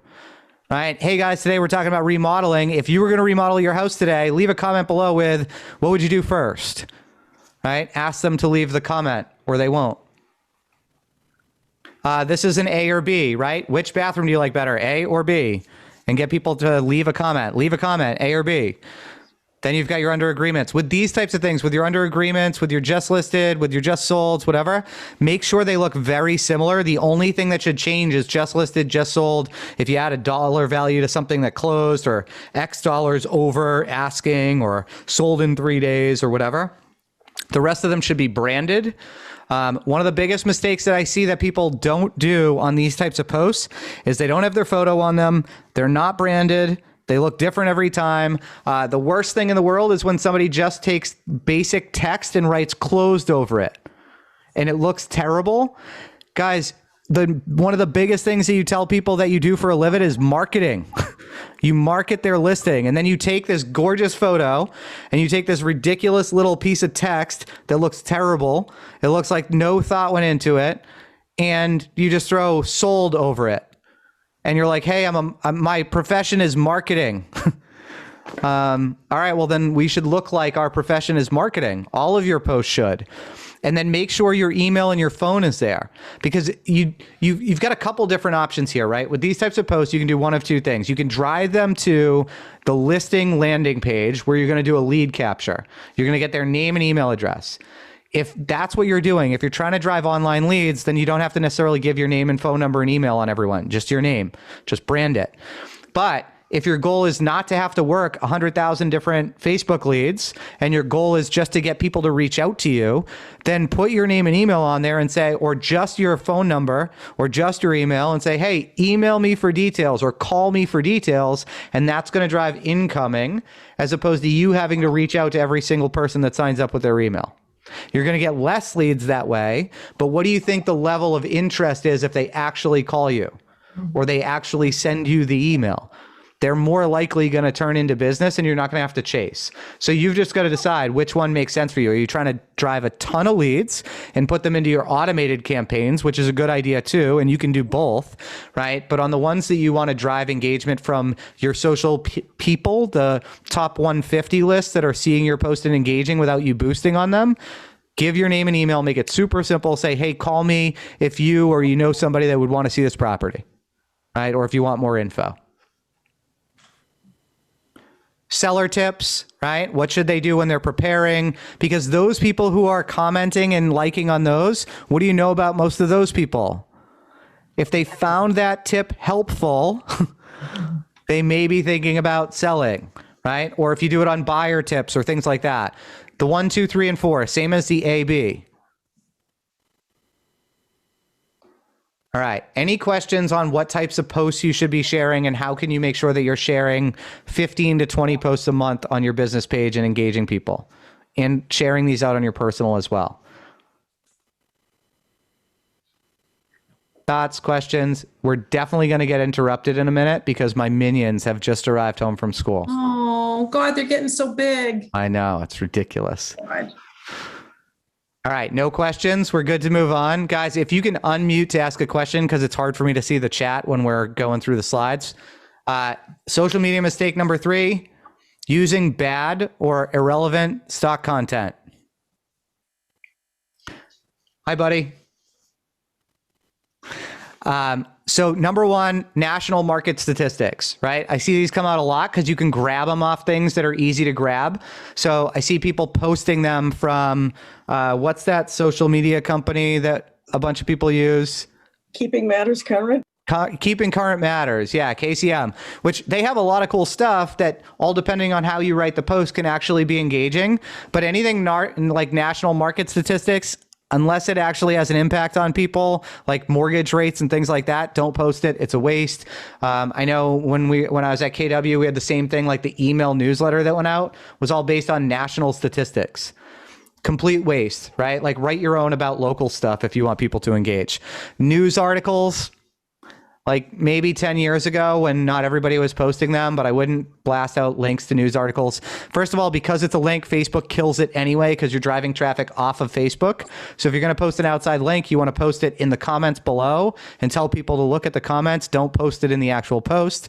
right? Hey guys, today we're talking about remodeling. If you were going to remodel your house today, leave a comment below with what would you do first, right? Ask them to leave the comment or they won't. This is an A or B, right? Which bathroom do you like better, A or B? And get people to leave a comment. Leave a comment, A or B. Then you've got your under agreements. With these types of things, with your under agreements, with your just listed, with your just solds, whatever, make sure they look very similar. The only thing that should change is just listed, just sold. If you add a dollar value to something that closed or X dollars over asking or sold in 3 days or whatever. The rest of them should be branded. One of the biggest mistakes that I see that people don't do on these types of posts is they don't have their photo on them. They're not branded. They look different every time. The worst thing in the world is when somebody just takes basic text and writes closed over it and it looks terrible. Guys, one of the biggest things that you tell people that you do for a living is marketing. You market their listing and then you take this gorgeous photo and you take this ridiculous little piece of text that looks terrible. It looks like no thought went into it and you just throw sold over it. And you're like, hey, my profession is marketing. All right, well then we should look like our profession is marketing. All of your posts should. And then make sure your email and your phone is there because you've got a couple different options here, right? With these types of posts, you can do one of two things. You can drive them to the listing landing page where you're going to do a lead capture. You're going to get their name and email address. If that's what you're doing, if you're trying to drive online leads, then you don't have to necessarily give your name and phone number and email on everyone, just your name, just brand it. But if your goal is not to have to work 100,000 different Facebook leads and your goal is just to get people to reach out to you, then put your name and email on there and say, or just your phone number or just your email and say, hey, email me for details or call me for details. And that's going to drive incoming as opposed to you having to reach out to every single person that signs up with their email. You're going to get less leads that way, but what do you think the level of interest is if they actually call you or they actually send you the email? They're more likely going to turn into business and you're not going to have to chase. So you've just got to decide which one makes sense for you. Are you trying to drive a ton of leads and put them into your automated campaigns, which is a good idea too, and you can do both, right? But on the ones that you want to drive engagement from your social people, the top 150 lists that are seeing your post and engaging without you boosting on them, give your name and email, make it super simple. Say, hey, call me if you or you know somebody that would want to see this property, right? Or if you want more info. Seller tips, right? What should they do when they're preparing? Because those people who are commenting and liking on those, what do you know about most of those people? If they found that tip helpful, they may be thinking about selling, right? Or if you do it on buyer tips or things like that. The 1, 2, 3, and 4, same as the AB. All right. Any questions on what types of posts you should be sharing and how can you make sure that you're sharing 15 to 20 posts a month on your business page and engaging people and sharing these out on your personal as well? Thoughts, questions? We're definitely going to get interrupted in a minute because my minions have just arrived home from school. Oh, God, they're getting so big. I know. It's ridiculous. God. All right, no questions. We're good to move on. Guys, if you can unmute to ask a question, because it's hard for me to see the chat when we're going through the slides. Social media mistake number 3, using bad or irrelevant stock content. Hi, buddy. So number 1, national market statistics, right? I see these come out a lot because you can grab them off things that are easy to grab. So I see people posting them from, what's that social media company that a bunch of people use? Keeping Matters Current. Keeping Current Matters. Yeah, KCM, which they have a lot of cool stuff that all depending on how you write the post can actually be engaging. But anything like national market statistics, unless it actually has an impact on people like mortgage rates and things like that, don't post it. It's a waste. I know when I was at KW, we had the same thing, like the email newsletter that went out was all based on national statistics. Complete waste, right? Like write your own about local stuff if you want people to engage. News articles, like maybe 10 years ago when not everybody was posting them, but I wouldn't blast out links to news articles. First of all, because it's a link, Facebook kills it anyway because you're driving traffic off of Facebook. So if you're going to post an outside link, you want to post it in the comments below and tell people to look at the comments. Don't post it in the actual post.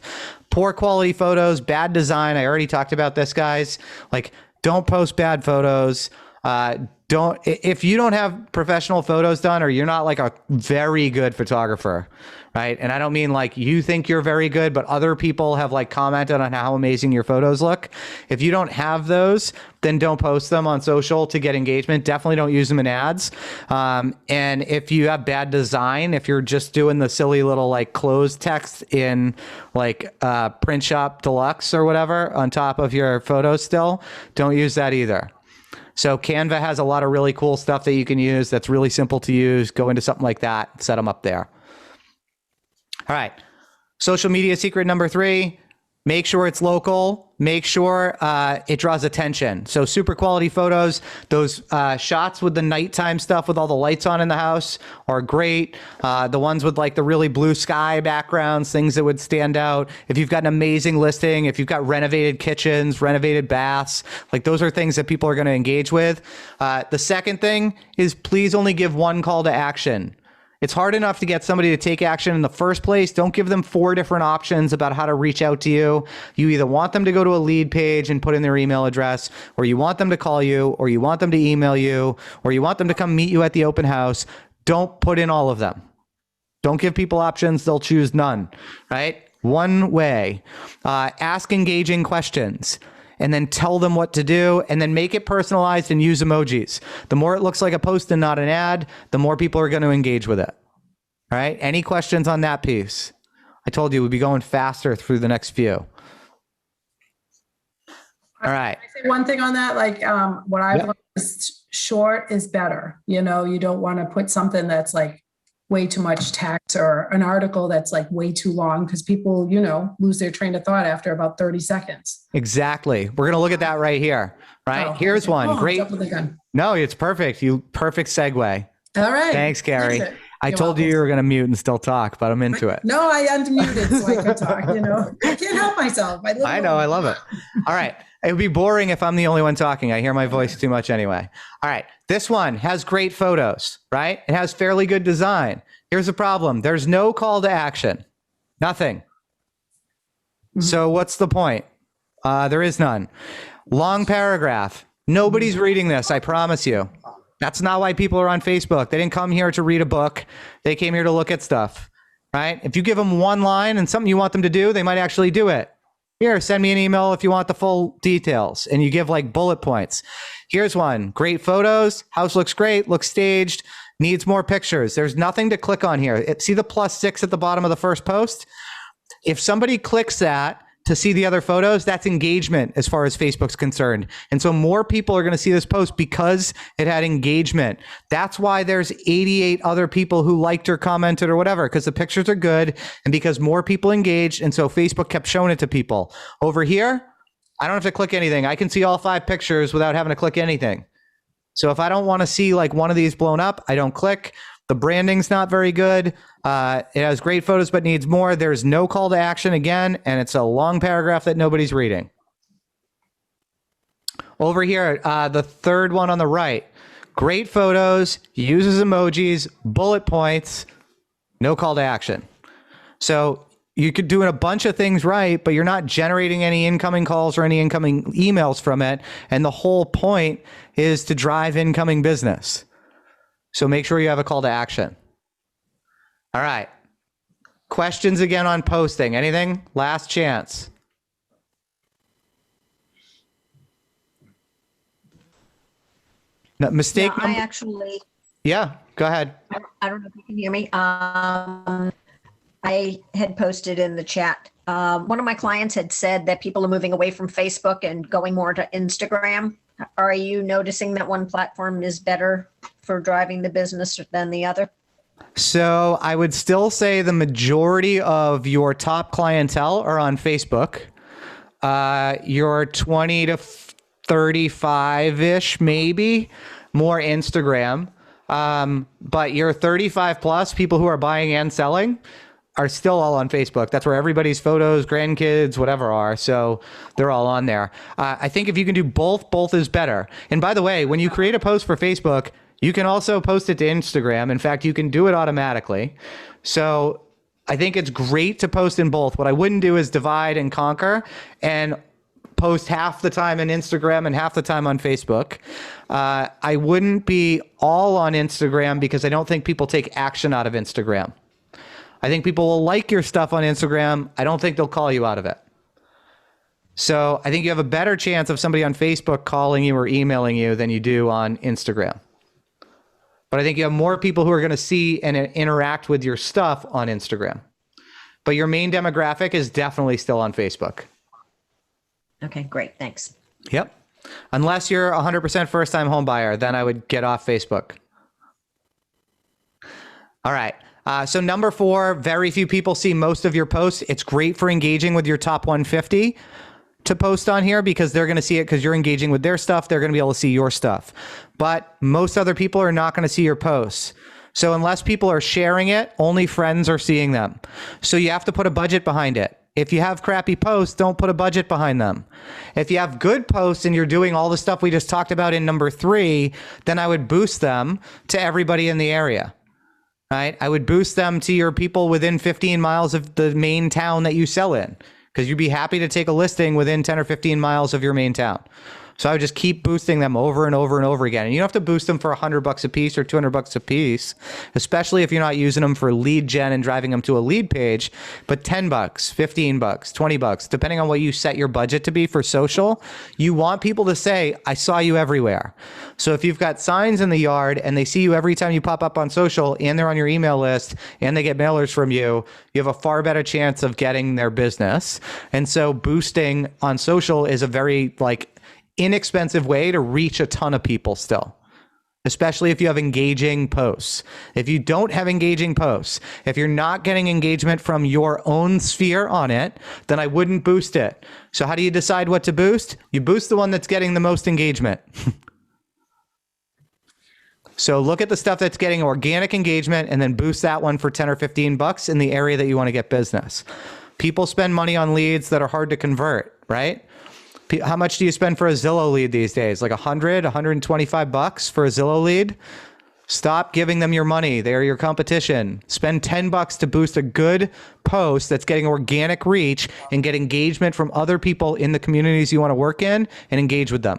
Poor quality photos, bad design. I already talked about this, guys. Like, don't post bad photos. If you don't have professional photos done, or you're not like a very good photographer, right? And I don't mean like you think you're very good, but other people have like commented on how amazing your photos look. If you don't have those, then don't post them on social to get engagement. Definitely don't use them in ads. And if you have bad design, if you're just doing the silly little like closed text in like Print Shop Deluxe or whatever on top of your photos still, don't use that either. So Canva has a lot of really cool stuff that you can use that's really simple to use. Go into something like that, set them up there. All right. Social media secret number 3, make sure it's local. Make sure it draws attention. So super quality photos, those shots with the nighttime stuff with all the lights on in the house are great. The ones with like the really blue sky backgrounds, things that would stand out. If you've got an amazing listing, if you've got renovated kitchens, renovated baths, like those are things that people are going to engage with. The second thing is please only give one call to action. It's hard enough to get somebody to take action in the first place. Don't give them 4 different options about how to reach out to you. You either want them to go to a lead page and put in their email address, or you want them to call you, or you want them to email you, or you want them to come meet you at the open house. Don't put in all of them. Don't give people options. They'll choose none, right? One way. Ask engaging questions. And then tell them what to do, and then make it personalized and use emojis. The more it looks like a post and not an ad, the more people are going to engage with it. All right. Any questions on that piece? I told you we'd be going faster through the next few. All right. I say one thing on that, like what I've learned is short is better. You know, you don't want to put something that's like way too much text or an article that's like way too long because people, you know, lose their train of thought after about 30 seconds. Exactly. We're going to look at that right here. Right. Here's one. Great. No, it's perfect. Perfect segue. All right. Thanks, Carrie. I told you were going to mute and still talk, but I'm into it. No, I unmuted so I could talk, you know. I can't help myself. I know. I love it. All right. It would be boring if I'm the only one talking. I hear my voice too much anyway. All right. This one has great photos, right? It has fairly good design. Here's the problem. There's no call to action. Nothing. So what's the point? There is none. Long paragraph. Nobody's reading this. I promise you. That's not why people are on Facebook. They didn't come here to read a book. They came here to look at stuff, right? If you give them one line and something you want them to do, they might actually do it. Here, send me an email if you want the full details. And you give like bullet points. Here's one. Great photos. House looks great. Looks staged. Needs more pictures. There's nothing to click on here. See the +6 at the bottom of the first post? If somebody clicks that to see the other photos, that's engagement as far as Facebook's concerned. And so more people are going to see this post because it had engagement. That's why there's 88 other people who liked or commented or whatever, because the pictures are good and because more people engaged. And so Facebook kept showing it to people. Over here, I don't have to click anything. I can see all 5 pictures without having to click anything. So if I don't want to see like one of these blown up, I don't click. The branding's not very good. It has great photos, but needs more. There's no call to action again, and it's a long paragraph that nobody's reading. Over here, the third one on the right, great photos, uses emojis, bullet points, no call to action. So you could do a bunch of things right, but you're not generating any incoming calls or any incoming emails from it. And the whole point is to drive incoming business. So make sure you have a call to action. All right. Questions again on posting. Anything? Last chance. No, mistake. Yeah, I actually. Yeah, go ahead. I don't know if you can hear me. I had posted in the chat. One of my clients had said that people are moving away from Facebook and going more to Instagram. Are you noticing that one platform is better for driving the business than the other? So I would still say the majority of your top clientele are on Facebook. Your 20 to 35-ish, maybe, more Instagram. But your 35 plus people who are buying and selling, are still all on Facebook. That's where everybody's photos, grandkids, whatever are. So they're all on there. I think if you can do both is better. And by the way, when you create a post for Facebook, you can also post it to Instagram. In fact, you can do it automatically. So I think it's great to post in both. What I wouldn't do is divide and conquer and post half the time on Instagram and half the time on Facebook. I wouldn't be all on Instagram because I don't think people take action out of Instagram. I think people will like your stuff on Instagram. I don't think they'll call you out of it. So I think you have a better chance of somebody on Facebook calling you or emailing you than you do on Instagram. But I think you have more people who are going to see and interact with your stuff on Instagram. But your main demographic is definitely still on Facebook. Okay, great. Thanks. Yep. Unless you're 100% first-time home buyer, then I would get off Facebook. All right. So number 4, very few people see most of your posts. It's great for engaging with your top 150 to post on here because they're going to see it because you're engaging with their stuff. They're going to be able to see your stuff. But most other people are not going to see your posts. So unless people are sharing it, only friends are seeing them. So you have to put a budget behind it. If you have crappy posts, don't put a budget behind them. If you have good posts and you're doing all the stuff we just talked about in number 3, then I would boost them to everybody in the area. Right? I would boost them to your people within 15 miles of the main town that you sell in, because you'd be happy to take a listing within 10 or 15 miles of your main town. So I would just keep boosting them over and over and over again. And you don't have to boost them for $100 a piece or $200 a piece, especially if you're not using them for lead gen and driving them to a lead page, but $10, $15, $20, depending on what you set your budget to be for social. You want people to say, I saw you everywhere. So if you've got signs in the yard and they see you every time you pop up on social and they're on your email list and they get mailers from you, you have a far better chance of getting their business. And so boosting on social is a very inexpensive way to reach a ton of people still, especially if you have engaging posts. If you don't have engaging posts, if you're not getting engagement from your own sphere on it, then I wouldn't boost it. So how do you decide what to boost? You boost the one that's getting the most engagement. So look at the stuff that's getting organic engagement and then boost that one for 10 or $15 in the area that you want to get business. People spend money on leads that are hard to convert, right? How much do you spend for a Zillow lead these days? Like $100, $125 for a Zillow lead? Stop giving them your money. They are your competition. Spend $10 to boost a good post that's getting organic reach and get engagement from other people in the communities you want to work in and engage with them.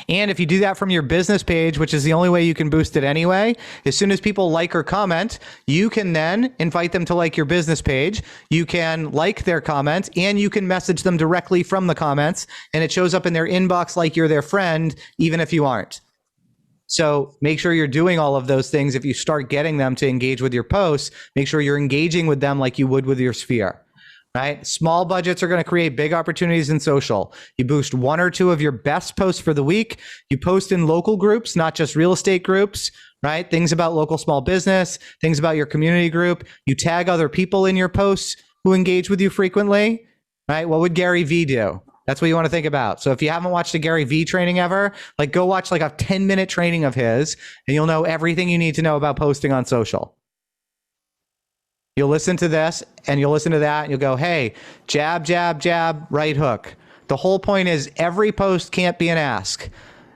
And if you do that from your business page, which is the only way you can boost it anyway, as soon as people like or comment, you can then invite them to like your business page. You can like their comments and you can message them directly from the comments and it shows up in their inbox like you're their friend, even if you aren't. So make sure you're doing all of those things. If you start getting them to engage with your posts, make sure you're engaging with them like you would with your sphere. Right? Small budgets are going to create big opportunities in social. You boost 1 or 2 of your best posts for the week. You post in local groups, not just real estate groups, right? Things about local small business, things about your community group. You tag other people in your posts who engage with you frequently, right? What would Gary Vee do? That's what you want to think about. So if you haven't watched a Gary Vee training ever, go watch a 10-minute training of his and you'll know everything you need to know about posting on social. You'll listen to this and you'll listen to that and you'll go, hey, jab, jab, jab, right hook. The whole point is every post can't be an ask.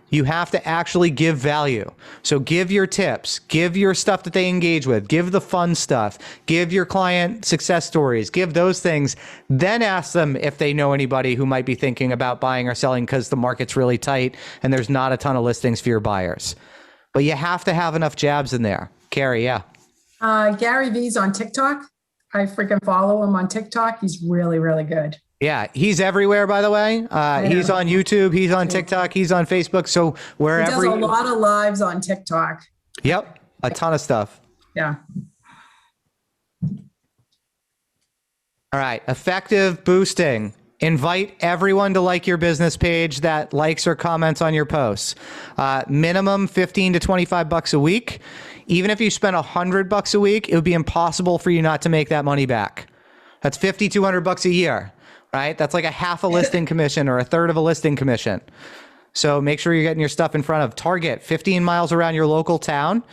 You have to actually give value. So give your tips, give your stuff that they engage with, give the fun stuff, give your client success stories, give those things. Then ask them if they know anybody who might be thinking about buying or selling because the market's really tight and there's not a ton of listings for your buyers. But you have to have enough jabs in there. Carrie, yeah. Gary Vee's on TikTok. I freaking follow him on TikTok. He's really, really good. Yeah, he's everywhere, by the way. He's on YouTube. He's on TikTok. He's on Facebook. So wherever. He does a lot of lives on TikTok. Yep, a ton of stuff. Yeah. All right, effective boosting. Invite everyone to like your business page that likes or comments on your posts. Minimum $15 to $25 a week. Even if you spend $100 a week, it would be impossible for you not to make that money back. That's $5,200 a year, right? That's like a half a listing commission or a third of a listing commission. So make sure you're getting your stuff in front of Target, 15 miles around your local town.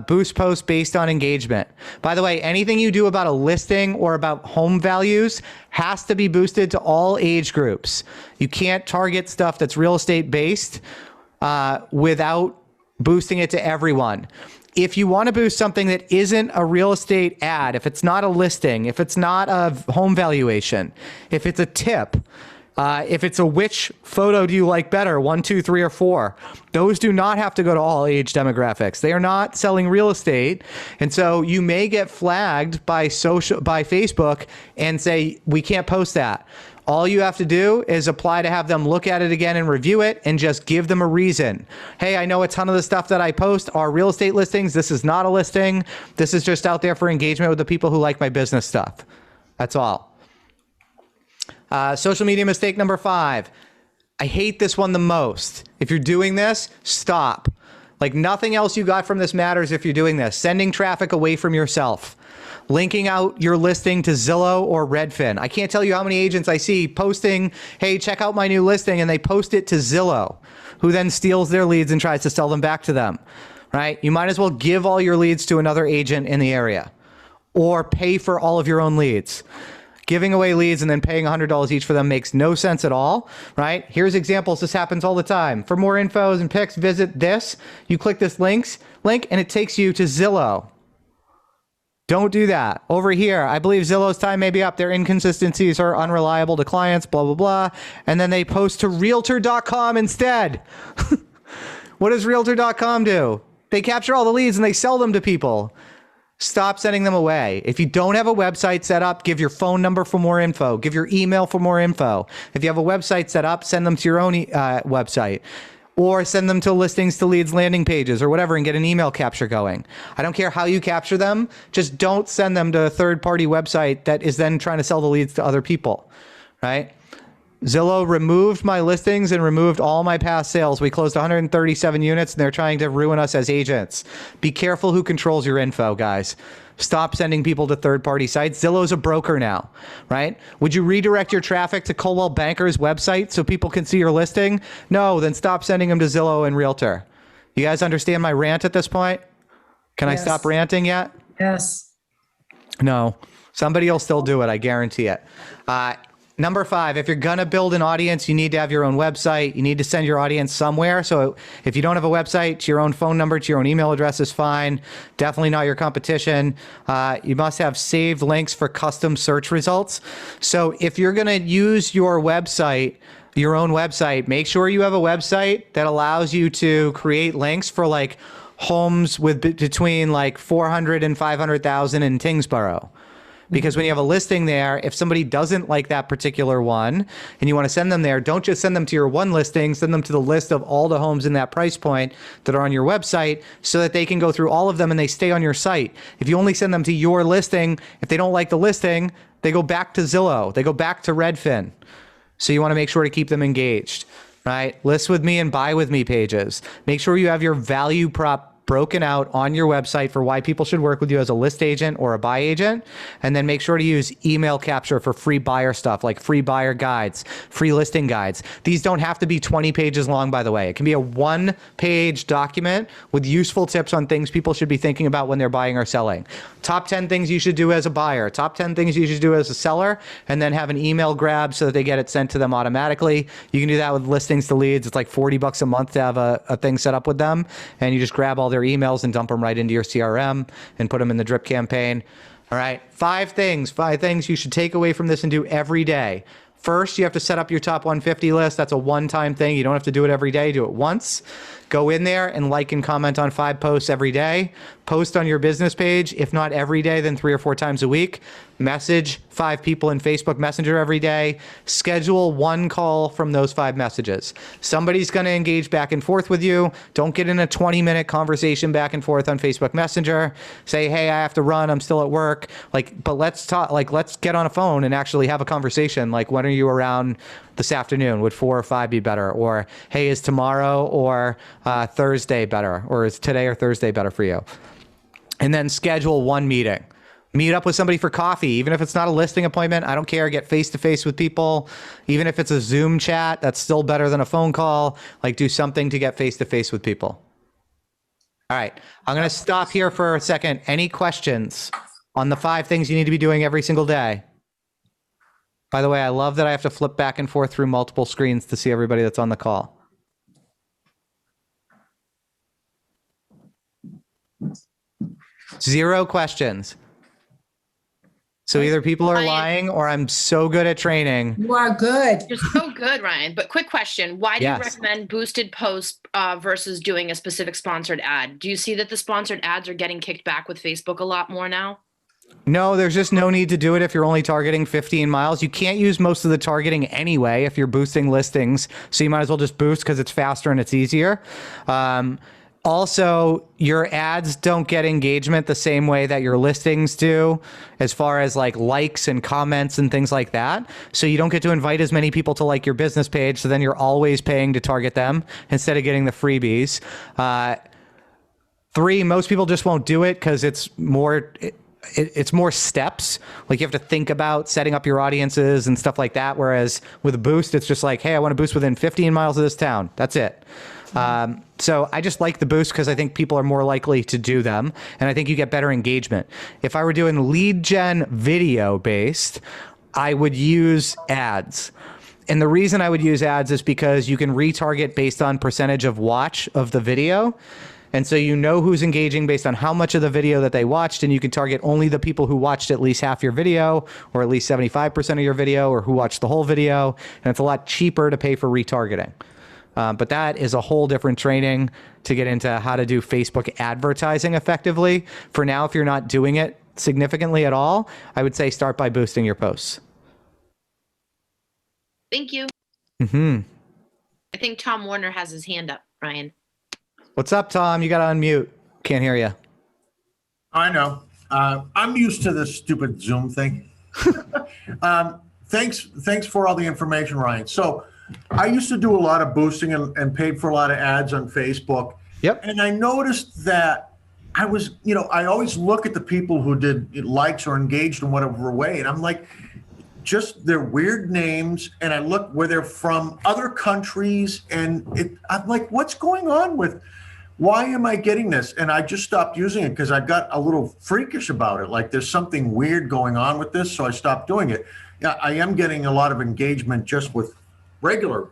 Boost posts based on engagement. By the way, anything you do about a listing or about home values has to be boosted to all age groups. You can't target stuff that's real estate based without boosting it to everyone. If you want to boost something that isn't a real estate ad, if it's not a listing, if it's not a home valuation, if it's a tip, if it's a which photo do you like better, 1, 2, 3, or 4, those do not have to go to all age demographics. They are not selling real estate. And so you may get flagged by Facebook and say, we can't post that. All you have to do is apply to have them look at it again and review it and just give them a reason. Hey, I know a ton of the stuff that I post are real estate listings. This is not a listing. This is just out there for engagement with the people who like my business stuff. That's all. Social media mistake number 5. I hate this one the most. If you're doing this, stop. Like nothing else you got from this matters if you're doing this. Sending traffic away from yourself. Linking out your listing to Zillow or Redfin. I can't tell you how many agents I see posting, hey, check out my new listing, and they post it to Zillow, who then steals their leads and tries to sell them back to them, right? You might as well give all your leads to another agent in the area or pay for all of your own leads. Giving away leads and then paying $100 each for them makes no sense at all, right? Here's examples. This happens all the time. For more infos and pics, visit this. You click this link, and it takes you to Zillow. Don't do that. Over here, I believe Zillow's time may be up. Their inconsistencies are unreliable to clients, blah, blah, blah. And then they post to Realtor.com instead. What does Realtor.com do? They capture all the leads and they sell them to people. Stop sending them away. If you don't have a website set up, give your phone number for more info. Give your email for more info. If you have a website set up, send them to your own website. Or send them to listings to leads landing pages or whatever and get an email capture going. I don't care how you capture them. Just don't send them to a third-party website that is then trying to sell the leads to other people, right? Zillow removed my listings and removed all my past sales. We closed 137 units and they're trying to ruin us as agents. Be careful who controls your info, guys. Stop sending people to third-party sites. Zillow's a broker now, right? Would you redirect your traffic to Coldwell Banker's website so people can see your listing? No, then stop sending them to Zillow and Realtor. You guys understand my rant at this point? Can Yes. I stop ranting yet? Yes. No. Somebody will still do it, I guarantee it. Number 5, if you're going to build an audience, you need to have your own website. You need to send your audience somewhere. So if you don't have a website, to your own phone number, to your own email address is fine. Definitely not your competition. You must have saved links for custom search results. So if you're going to use your website, your own website, make sure you have a website that allows you to create links for like homes with between like 400 and 500,000 in Tingsboro. Because when you have a listing there, if somebody doesn't like that particular one and you want to send them there, don't just send them to your one listing, send them to the list of all the homes in that price point that are on your website so that they can go through all of them and they stay on your site. If you only send them to your listing, if they don't like the listing, they go back to Zillow, they go back to Redfin. So you want to make sure to keep them engaged, right? List with me and buy with me pages. Make sure you have your value prop broken out on your website for why people should work with you as a list agent or a buy agent. And then make sure to use email capture for free buyer stuff like free buyer guides, free listing guides. These don't have to be 20 pages long, by the way. It can be a 1-page document with useful tips on things people should be thinking about when they're buying or selling. Top 10 things you should do as a buyer, top 10 things you should do as a seller, and then have an email grab so that they get it sent to them automatically. You can do that with listings to leads. It's like $40 a month to have a thing set up with them. And you just grab all their emails and dump them right into your CRM and put them in the drip campaign. All right. 5 things you should take away from this and do every day. First, you have to set up your top 150 list. That's a one-time thing. You don't have to do it every day. Do it once. Go in there and like and comment on 5 posts every day. Post on your business page, if not every day, then 3 or 4 times a week. Message 5 people in Facebook Messenger every day. Schedule 1 call from those 5 messages. Somebody's going to engage back and forth with you. Don't get in a 20-minute conversation back and forth on Facebook Messenger. Say, hey, I have to run. I'm still at work. But let's talk. Let's get on a phone and actually have a conversation. Like, when are you around this afternoon? Would 4 or 5 be better? Or, hey, is tomorrow or Thursday better? Or is today or Thursday better for you? And then schedule 1 meeting. Meet up with somebody for coffee, even if it's not a listing appointment. I don't care. Get face to face with people. Even if it's a Zoom chat, that's still better than a phone call. Like, do something to get face to face with people. All right. I'm going to stop here for a second. Any questions on the 5 things you need to be doing every single day? By the way, I love that I have to flip back and forth through multiple screens to see everybody that's on the call. Zero questions. So either people are lying or I'm so good at training. You are good. You're so good, Ryan. But quick question. Why do you Yes. recommend boosted posts versus doing a specific sponsored ad? Do you see that the sponsored ads are getting kicked back with Facebook a lot more now? No, there's just no need to do it if you're only targeting 15 miles. You can't use most of the targeting anyway if you're boosting listings. So you might as well just boost because it's faster and it's easier. Also, your ads don't get engagement the same way that your listings do, as far as like likes and comments and things like that. So you don't get to invite as many people to like your business page. So then you're always paying to target them instead of getting the freebies. 3, most people just won't do it because it's more... It's more steps. Like you have to think about setting up your audiences and stuff like that. Whereas with a boost, it's just like, hey, I want to boost within 15 miles of this town. That's it. So I just like the boost because I think people are more likely to do them. And I think you get better engagement. If I were doing lead gen video based, I would use ads. And the reason I would use ads is because you can retarget based on percentage of watch of the video. And so you know who's engaging based on how much of the video that they watched, and you can target only the people who watched at least half your video, or at least 75% of your video, or who watched the whole video. And it's a lot cheaper to pay for retargeting. But that is a whole different training to get into how to do Facebook advertising effectively. For now, if you're not doing it significantly at all, I would say start by boosting your posts. Thank you. Mm-hmm. I think Tom Warner has his hand up, Ryan. What's up, Tom? You got to unmute. Can't hear you. I know. I'm used to this stupid Zoom thing. Thanks for all the information, Ryan. So I used to do a lot of boosting and paid for a lot of ads on Facebook. Yep. And I noticed that I was, I always look at the people who did likes or engaged in whatever way. And I'm like, just their weird names. And I look where they're from, other countries. And I'm like, what's going on with... Why am I getting this? And I just stopped using it because I got a little freakish about it. Like there's something weird going on with this. So I stopped doing it. Yeah, I am getting a lot of engagement just with regular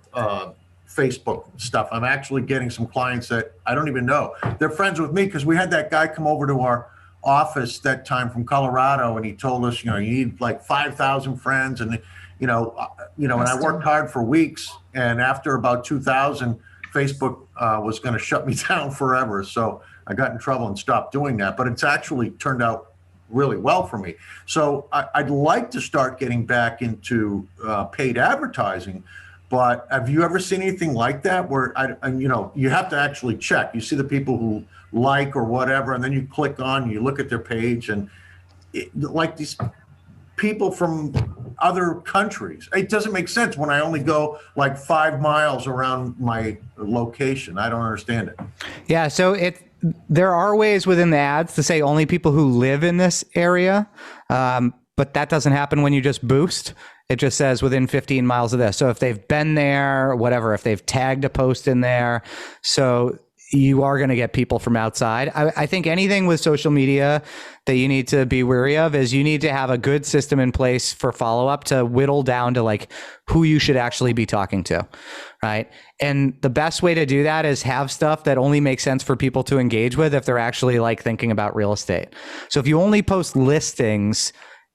Facebook stuff. I'm actually getting some clients that I don't even know. They're friends with me because we had that guy come over to our office that time from Colorado. And he told us, you need like 5,000 friends. And, and I worked hard for weeks. And after about 2,000, Facebook was going to shut me down forever. So I got in trouble and stopped doing that. But it's actually turned out really well for me. So I'd like to start getting back into paid advertising. But have you ever seen anything like that where, you have to actually check. You see the people who like or whatever, and then you click on, you look at their page, and like these people from other countries. It doesn't make sense when I only go like 5 miles around my location. I don't understand it. Yeah, so there are ways within the ads to say only people who live in this area, but that doesn't happen when you just boost. It just says within 15 miles of this. So if they've been there, whatever, if they've tagged a post in there, so you are going to get people from outside. I think anything with social media that you need to be wary of is you need to have a good system in place for follow-up to whittle down to like who you should actually be talking to, right? And the best way to do that is have stuff that only makes sense for people to engage with if they're actually like thinking about real estate. So if you only post listings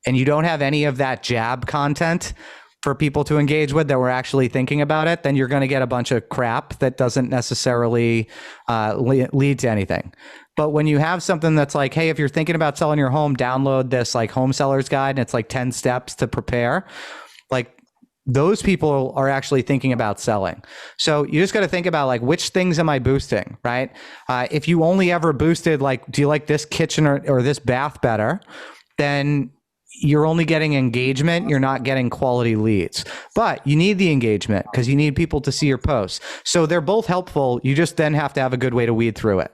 and you don't have any of that jab content for people to engage with that were actually thinking about it, then you're going to get a bunch of crap that doesn't necessarily lead to anything. But when you have something that's like, hey, if you're thinking about selling your home, download this like home seller's guide, and it's like 10 steps to prepare. Like those people are actually thinking about selling. So you just got to think about like, which things am I boosting, right? If you only ever boosted like, do you like this kitchen or this bath better? Then you're only getting engagement. You're not getting quality leads, but you need the engagement because you need people to see your posts. So they're both helpful. You just then have to have a good way to weed through it.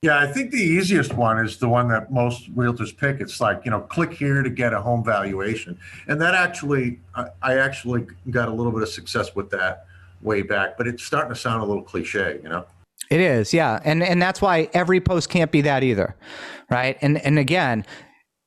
Yeah, I think the easiest one is the one that most realtors pick. It's like, click here to get a home valuation. And that actually, I actually got a little bit of success with that way back, but it's starting to sound a little cliche. It is, yeah. And that's why every post can't be that either, right? And again,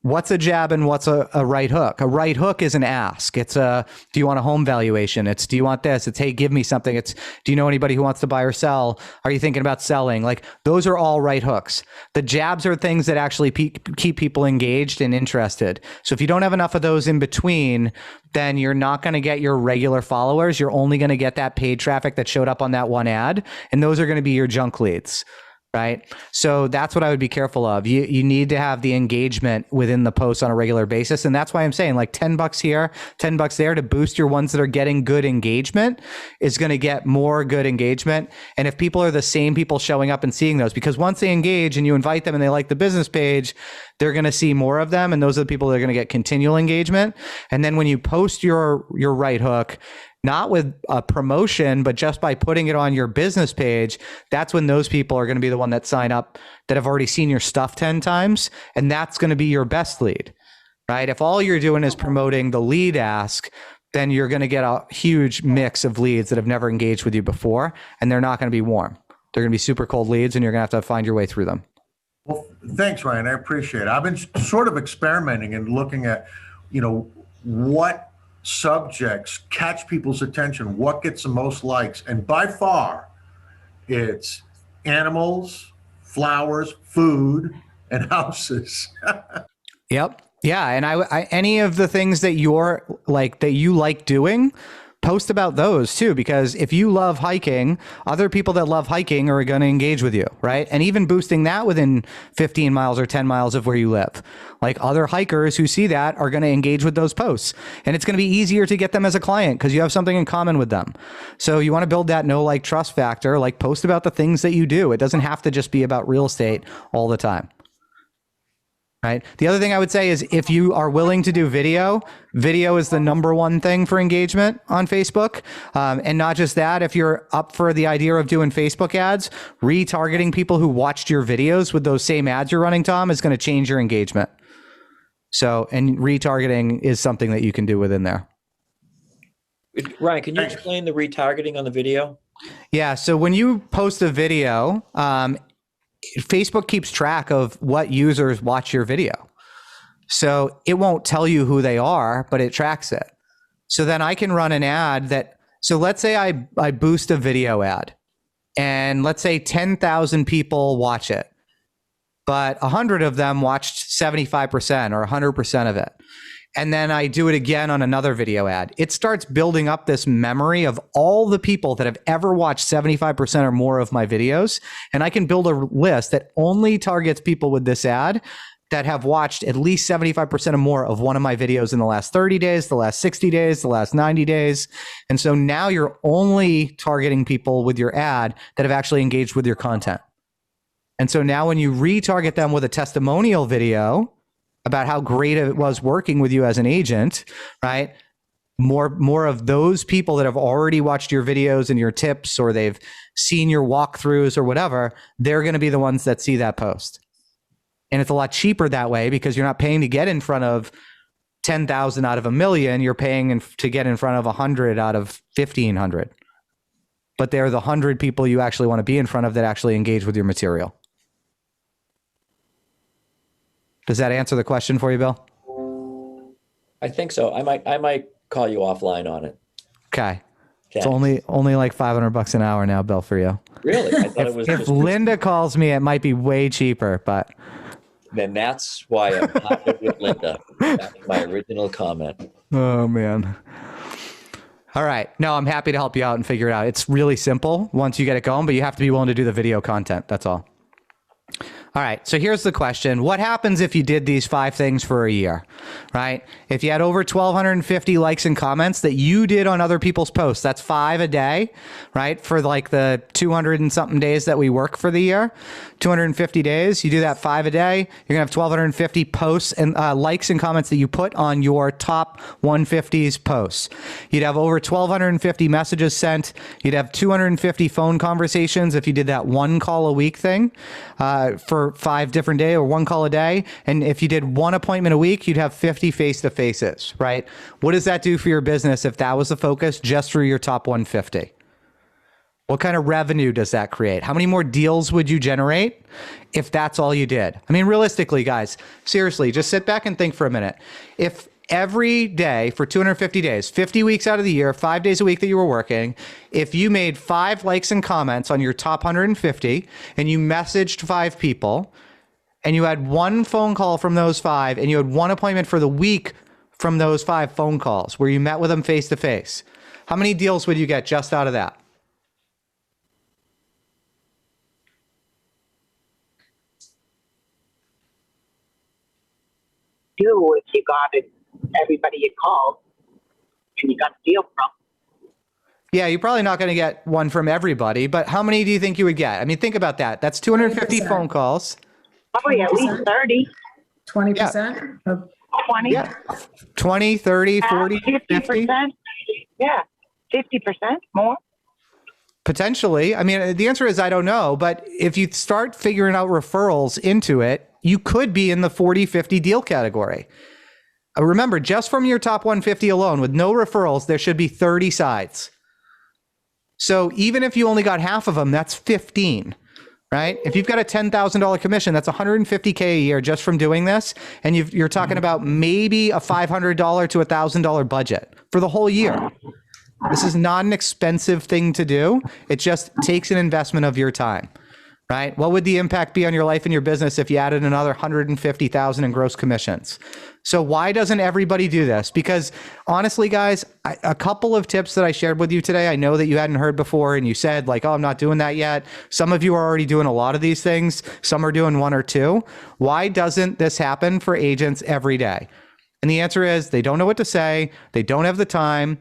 what's a jab and what's a right hook? A right hook is an ask. It's do you want a home valuation? It's, do you want this? It's, hey, give me something. It's, do you know anybody who wants to buy or sell? Are you thinking about selling? Like, those are all right hooks. The jabs are things that actually keep people engaged and interested. So if you don't have enough of those in between, then you're not going to get your regular followers. You're only going to get that paid traffic that showed up on that one ad. And those are going to be your junk leads. Right. So that's what I would be careful of. You need to have the engagement within the post on a regular basis. And that's why I'm saying like $10 here, $10 there to boost your ones that are getting good engagement is going to get more good engagement. And if people are the same people showing up and seeing those, because once they engage and you invite them and they like the business page, they're going to see more of them. And those are the people that are going to get continual engagement. And then when you post your right hook, not with a promotion, but just by putting it on your business page, that's when those people are going to be the one that sign up that have already seen your stuff 10 times. And that's going to be your best lead, right? If all you're doing is promoting the lead ask, then you're going to get a huge mix of leads that have never engaged with you before, and they're not going to be warm. They're going to be super cold leads, and you're going to have to find your way through them. Well, thanks, Ryan. I appreciate it. I've been sort of experimenting and looking at, what subjects catch people's attention, what gets the most likes. And by far, it's animals, flowers, food, and houses. Yep. Yeah. And I any of the things that you like doing, post about those too, because if you love hiking, other people that love hiking are going to engage with you, right? And even boosting that within 15 miles or 10 miles of where you live. Like, other hikers who see that are going to engage with those posts. And it's going to be easier to get them as a client because you have something in common with them. So you want to build that know, like, trust factor, like post about the things that you do. It doesn't have to just be about real estate all the time. Right. The other thing I would say is if you are willing to do video is the number one thing for engagement on Facebook. And not just that, if you're up for the idea of doing Facebook ads, retargeting people who watched your videos with those same ads you're running, Tom, is going to change your engagement. So, and retargeting is something that you can do within there. Ryan, can you explain the retargeting on the video? Yeah. So when you post a video, Facebook keeps track of what users watch your video. So it won't tell you who they are, but it tracks it. So then I can run an ad so let's say I boost a video ad, and let's say 10,000 people watch it, but 100 of them watched 75% or 100% of it. And then I do it again on another video ad. It starts building up this memory of all the people that have ever watched 75% or more of my videos. And I can build a list that only targets people with this ad that have watched at least 75% or more of one of my videos in the last 30 days, the last 60 days, the last 90 days. And so now you're only targeting people with your ad that have actually engaged with your content. And so now when you retarget them with a testimonial video about how great it was working with you as an agent, right? More of those people that have already watched your videos and your tips, or they've seen your walkthroughs or whatever, they're going to be the ones that see that post. And it's a lot cheaper that way because you're not paying to get in front of 10,000 out of 1 million. You're paying to get in front of 100 out of 1,500. But they're the 100 people you actually want to be in front of that actually engage with your material. Does that answer the question for you, Bill? I think so. I might call you offline on it. Okay. It's only like $500 an hour now, Bill, for you. Really? I thought it was if Linda calls me, it might be way cheaper, but then that's why I'm partnered with Linda. That's my original comment. Oh man. All right. No, I'm happy to help you out and figure it out. It's really simple once you get it going, but you have to be willing to do the video content. That's all. All right. So here's the question. What happens if you did these 5 things for a year, right? If you had over 1,250 likes and comments that you did on other people's posts, that's 5 a day, right? For like the 200 and something days that we work for the year, 250 days, you do that 5 a day, you're gonna have 1,250 posts and likes and comments that you put on your top 150's posts. You'd have over 1,250 messages sent. You'd have 250 phone conversations if you did that 1 call a week thing for 5 different days or 1 call a day. And if you did 1 appointment a week, you'd have 50 face-to-faces, right? What does that do for your business if that was the focus just for your top 150? What kind of revenue does that create? How many more deals would you generate if that's all you did? I mean, realistically, guys, seriously, just sit back and think for a minute. If every day for 250 days, 50 weeks out of the year, 5 days a week that you were working, if you made 5 likes and comments on your top 150 and you messaged 5 people and you had 1 phone call from those 5 and you had 1 appointment for the week from those 5 phone calls where you met with them face to face, how many deals would you get just out of that? If you got it, everybody you called and you got a deal from. Yeah, you're probably not going to get one from everybody, but how many do you think you would get? I mean, think about that. That's 250 phone calls. Probably at least 30. 20%? Yeah. 20. Yeah. 20, 30, 40, 50? Yeah, 50% more. Potentially. I mean, the answer is I don't know, but if you start figuring out referrals into it, you could be in the 40, 50 deal category. Remember, just from your top 150 alone, with no referrals, there should be 30 sides. So even if you only got half of them, that's 15, right? If you've got a $10,000 commission, that's $150K a year just from doing this. And you're talking about maybe a $500 to $1,000 budget for the whole year. This is not an expensive thing to do. It just takes an investment of your time, right? What would the impact be on your life and your business if you added another 150,000 in gross commissions? So why doesn't everybody do this? Because honestly, guys, a couple of tips that I shared with you today, I know that you hadn't heard before and you said like, oh, I'm not doing that yet. Some of you are already doing a lot of these things. Some are doing 1 or 2. Why doesn't this happen for agents every day? And the answer is they don't know what to say. They don't have the time.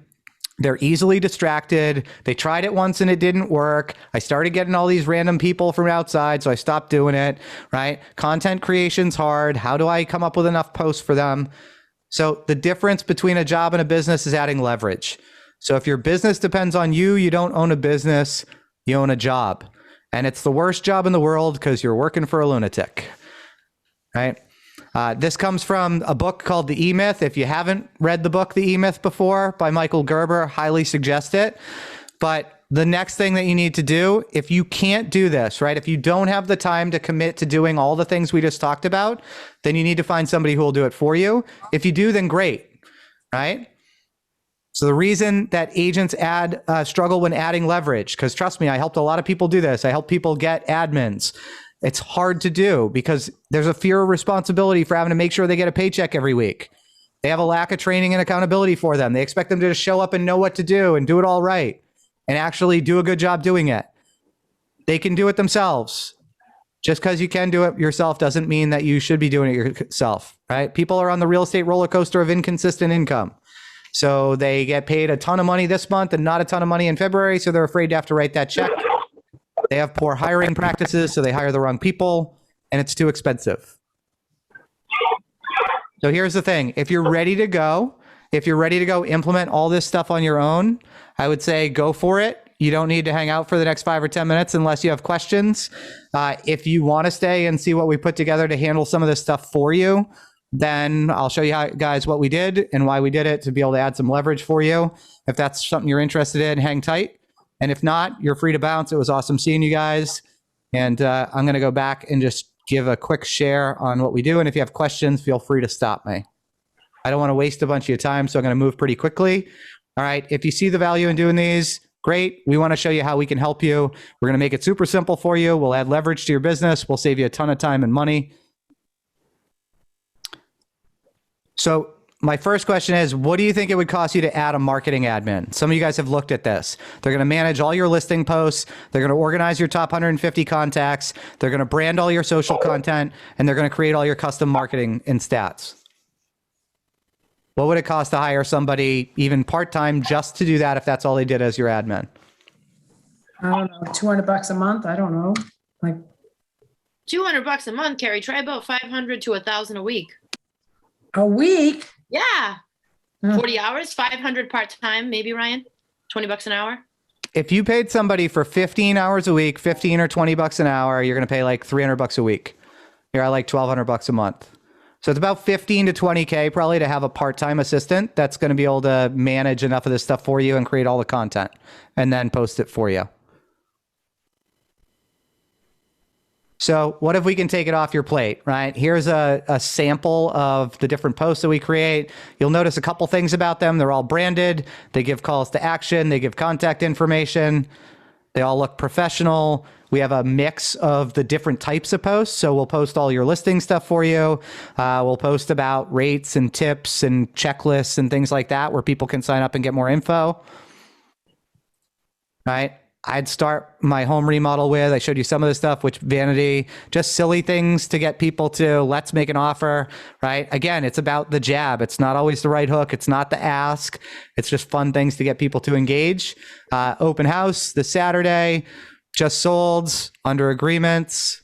They're easily distracted. They tried it once and it didn't work. I started getting all these random people from outside, so I stopped doing it, right? Content creation's hard. How do I come up with enough posts for them? So the difference between a job and a business is adding leverage. So if your business depends on you, you don't own a business, you own a job. And it's the worst job in the world because you're working for a lunatic, right? This comes from a book called The E-Myth. If you haven't read the book, The E-Myth, before by Michael Gerber, highly suggest it. But the next thing that you need to do, if you can't do this, right? If you don't have the time to commit to doing all the things we just talked about, then you need to find somebody who will do it for you. If you do, then great, right? So the reason that agents struggle when adding leverage, because trust me, I helped a lot of people do this. I help people get admins. It's hard to do because there's a fear of responsibility for having to make sure they get a paycheck every week. They have a lack of training and accountability for them. They expect them to just show up and know what to do and do it all right and actually do a good job doing it. They can do it themselves. Just because you can do it yourself doesn't mean that you should be doing it yourself, right? People are on the real estate roller coaster of inconsistent income. So they get paid a ton of money this month and not a ton of money in February, so they're afraid to have to write that check. They have poor hiring practices, so they hire the wrong people, and it's too expensive. So here's the thing. If you're ready to go implement all this stuff on your own, I would say go for it. You don't need to hang out for the next 5 or 10 minutes unless you have questions. If you want to stay and see what we put together to handle some of this stuff for you, then I'll show you guys what we did and why we did it to be able to add some leverage for you. If that's something you're interested in, hang tight. And if not, you're free to bounce. It was awesome seeing you guys. And I'm going to go back and just give a quick share on what we do. And if you have questions, feel free to stop me. I don't want to waste a bunch of your time, so I'm going to move pretty quickly. All right. If you see the value in doing these, great. We want to show you how we can help you. We're going to make it super simple for you. We'll add leverage to your business. We'll save you a ton of time and money. So my first question is, what do you think it would cost you to add a marketing admin? Some of you guys have looked at this. They're going to manage all your listing posts. They're going to organize your top 150 contacts. They're going to brand all your social content, and they're going to create all your custom marketing and stats. What would it cost to hire somebody even part-time just to do that if that's all they did as your admin? I don't know, $200 a month. I don't know. Like $200 a month, Carrie. Try about 500 to 1,000 a week. a week. Yeah. 40 hours, 500 part-time, maybe, Ryan? $20 an hour? If you paid somebody for 15 hours a week, 15 or $20 an hour, you're going to pay like $300 a week. You're at like $1,200 a month. So it's about 15 to 20K probably to have a part-time assistant that's going to be able to manage enough of this stuff for you and create all the content and then post it for you. So what if we can take it off your plate, right? Here's a sample of the different posts that we create. You'll notice a couple things about them. They're all branded. They give calls to action. They give contact information. They all look professional. We have a mix of the different types of posts. So we'll post all your listing stuff for you. We'll post about rates and tips and checklists and things like that where people can sign up and get more info, right? I'd start my home remodel with, I showed you some of the stuff, which vanity, just silly things to get people to let's make an offer, right? Again, it's about the jab. It's not always the right hook. It's not the ask. It's just fun things to get people to engage. Open house this Saturday, just sold, under agreements.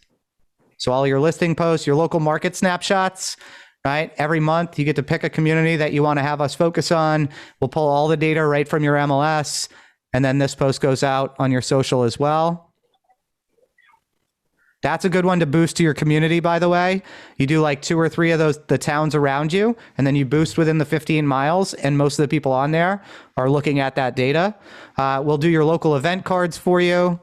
So all your listing posts, your local market snapshots, right? Every month you get to pick a community that you want to have us focus on. We'll pull all the data right from your MLS. And then this post goes out on your social as well. That's a good one to boost to your community, by the way. You do like 2 or 3 of those, the towns around you, and then you boost within the 15 miles, and most of the people on there are looking at that data. We'll do your local event cards for you.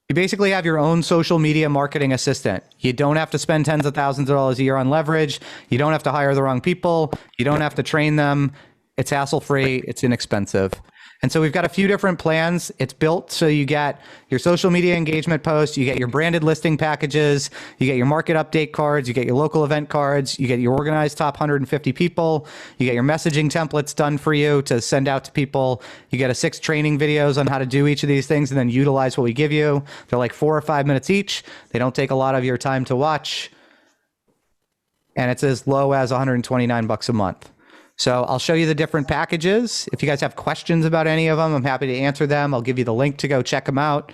You basically have your own social media marketing assistant. You don't have to spend tens of thousands of dollars a year on leverage. You don't have to hire the wrong people. You don't have to train them. It's hassle-free, it's inexpensive. And so we've got a few different plans. It's built so you get your social media engagement posts, you get your branded listing packages, you get your market update cards, you get your local event cards, you get your organized top 150 people, you get your messaging templates done for you to send out to people. You get 6 training videos on how to do each of these things and then utilize what we give you. They're like 4 or 5 minutes each. They don't take a lot of your time to watch. And it's as low as $129 a month. So I'll show you the different packages. If you guys have questions about any of them, I'm happy to answer them. I'll give you the link to go check them out.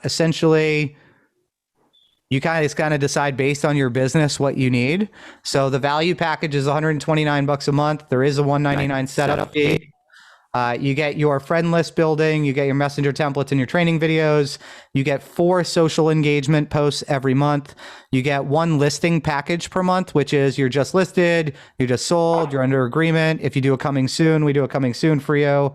Essentially, you guys kind of decide based on your business what you need. So the value package is $129 a month. There is a $199 setup fee. You get your friend list building, you get your messenger templates and your training videos. You get 4 social engagement posts every month. You get 1 listing package per month, which is you're just listed, you just sold, you're under agreement. If you do a coming soon, we do a coming soon for you.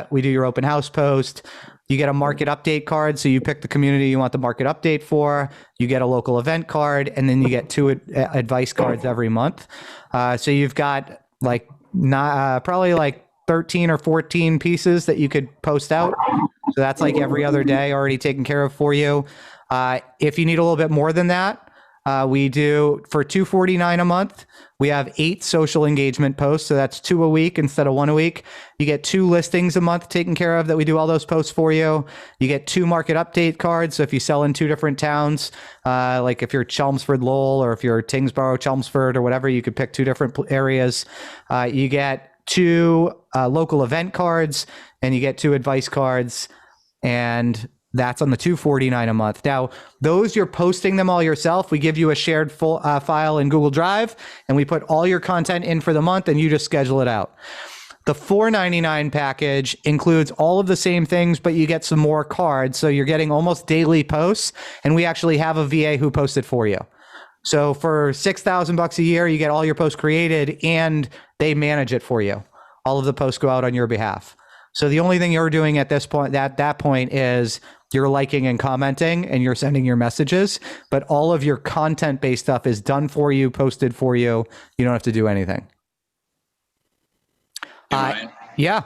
We do your open house post. You get a market update card. So you pick the community you want the market update for. You get a local event card, and then you get 2 advice cards every month. So you've got like probably like 13 or 14 pieces that you could post out. So that's like every other day already taken care of for you. If you need a little bit more than that, we do for $249 a month. We have 8 social engagement posts. So that's 2 a week instead of 1 a week. You get 2 listings a month taken care of that we do all those posts for you. You get 2 market update cards. So if you sell in 2 different towns, like if you're Chelmsford, Lowell, or if you're Tingsboro, Chelmsford, or whatever, you could pick 2 different areas. You get 2 local event cards, and you get 2 advice cards, and that's on the $249 a month. Now, those you're posting them all yourself. We give you a shared full file in Google Drive, and we put all your content in for the month, and you just schedule it out. The $499 package includes all of the same things, but you get some more cards, so you're getting almost daily posts, and we actually have a VA who posts it for you. So for $6,000 a year, you get all your posts created, and they manage it for you. All of the posts go out on your behalf. So the only thing you're doing at this point, that point, is you're liking and commenting, and you're sending your messages. But all of your content-based stuff is done for you, posted for you. You don't have to do anything. Hey, Ryan, Yeah.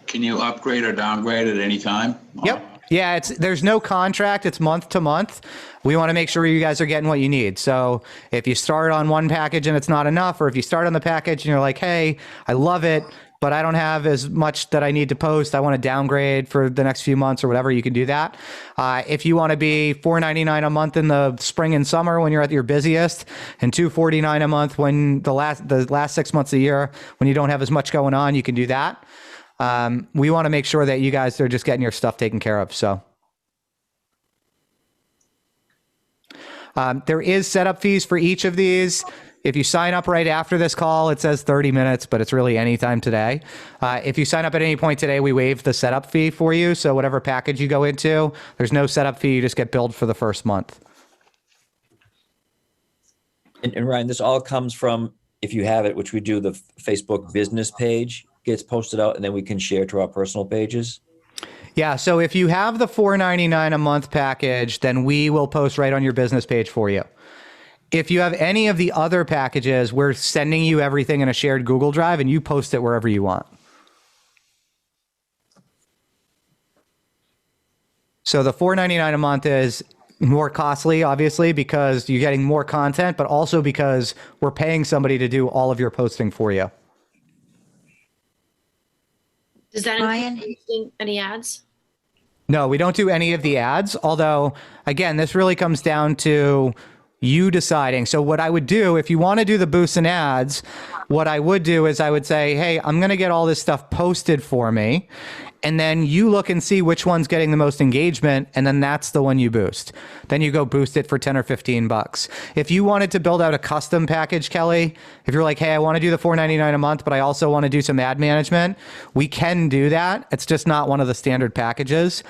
can you upgrade or downgrade at any time? Yep. Yeah, there's no contract. It's month to month. We want to make sure you guys are getting what you need. So if you start on one package and it's not enough, or if you start on the package and you're like, hey, I love it, but I don't have as much that I need to post, I want to downgrade for the next few months or whatever, you can do that. If you want to be $4.99 a month in the spring and summer when you're at your busiest, and $2.49 a month when the last 6 months of the year when you don't have as much going on, you can do that. We want to make sure that you guys are just getting your stuff taken care of. So there is setup fees for each of these. If you sign up right after this call, it says 30 minutes, but it's really anytime today. If you sign up at any point today, we waive the setup fee for you. So whatever package you go into, there's no setup fee. You just get billed for the first month. And Ryan, this all comes from, if you have it, which we do, the Facebook business page gets posted out, and then we can share to our personal pages. Yeah. So if you have the $4.99 a month package, then we will post right on your business page for you. If you have any of the other packages, we're sending you everything in a shared Google Drive and you post it wherever you want. So the $4.99 a month is more costly, obviously, because you're getting more content, but also because we're paying somebody to do all of your posting for you. Does that include any ads? No, we don't do any of the ads. Although, again, this really comes down to you deciding. So what I would do, if you want to do the boosts and ads, what I would do is I would say, hey, I'm going to get all this stuff posted for me. And then you look and see which one's getting the most engagement, and then that's the one you boost. Then you go boost it for 10 or 15 bucks. If you wanted to build out a custom package, Kelly, if you're like, hey, I want to do the $4.99 a month, but I also want to do some ad management, we can do that. It's just not one of the standard packages.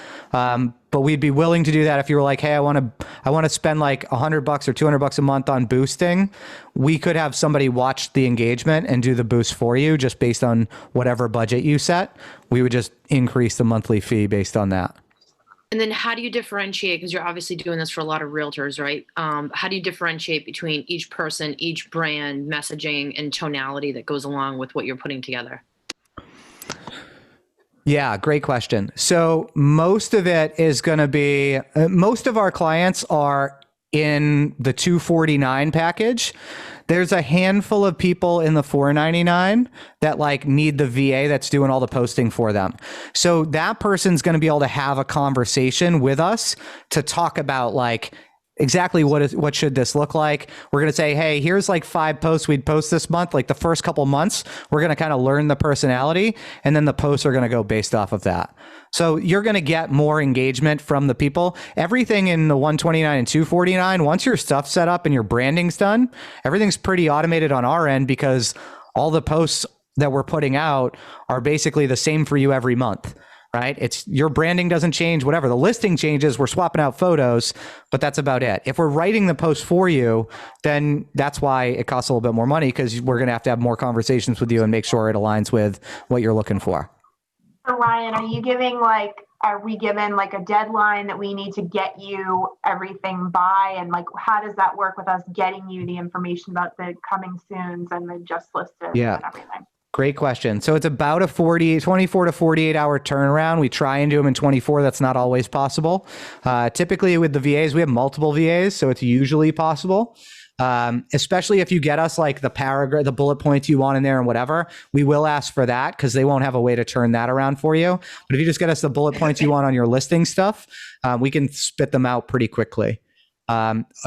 But we'd be willing to do that if you were like, hey, I want to spend like $100 or $200 a month on boosting. We could have somebody watch the engagement and do the boost for you just based on whatever budget you set. We would just increase the monthly fee based on that. And then how do you differentiate? Because you're obviously doing this for a lot of realtors, right? How do you differentiate between each person, each brand, messaging, and tonality that goes along with what you're putting together? Yeah, great question. So most of it is going to be, most of our clients are in the $249 package. There's a handful of people in the $499 that like need the VA that's doing all the posting for them. So that person's going to be able to have a conversation with us to talk about like, exactly what should this look like. We're going to say, hey, here's like 5 posts we'd post this month. Like the first couple months, we're going to kind of learn the personality, and then the posts are going to go based off of that. So you're going to get more engagement from the people. Everything in the 129 and 249, once your stuff's set up and your branding's done, everything's pretty automated on our end because all the posts that we're putting out are basically the same for you every month. Right? It's your branding doesn't change, whatever. The listing changes, we're swapping out photos, but that's about it. If we're writing the post for you, then that's why it costs a little bit more money, because we're going to have more conversations with you and make sure it aligns with what you're looking for. So Ryan, are we given like a deadline that we need to get you everything by? And like, how does that work with us getting you the information about the coming soons and the just listed and everything? Great question. So it's about a 24 to 48 hour turnaround. We try and do them in 24. That's not always possible. Typically with the VAs, we have multiple VAs, so it's usually possible. Especially if you get us like the paragraph, the bullet points you want in there and whatever, we will ask for that because they won't have a way to turn that around for you. But if you just get us the bullet points you want on your listing stuff, we can spit them out pretty quickly.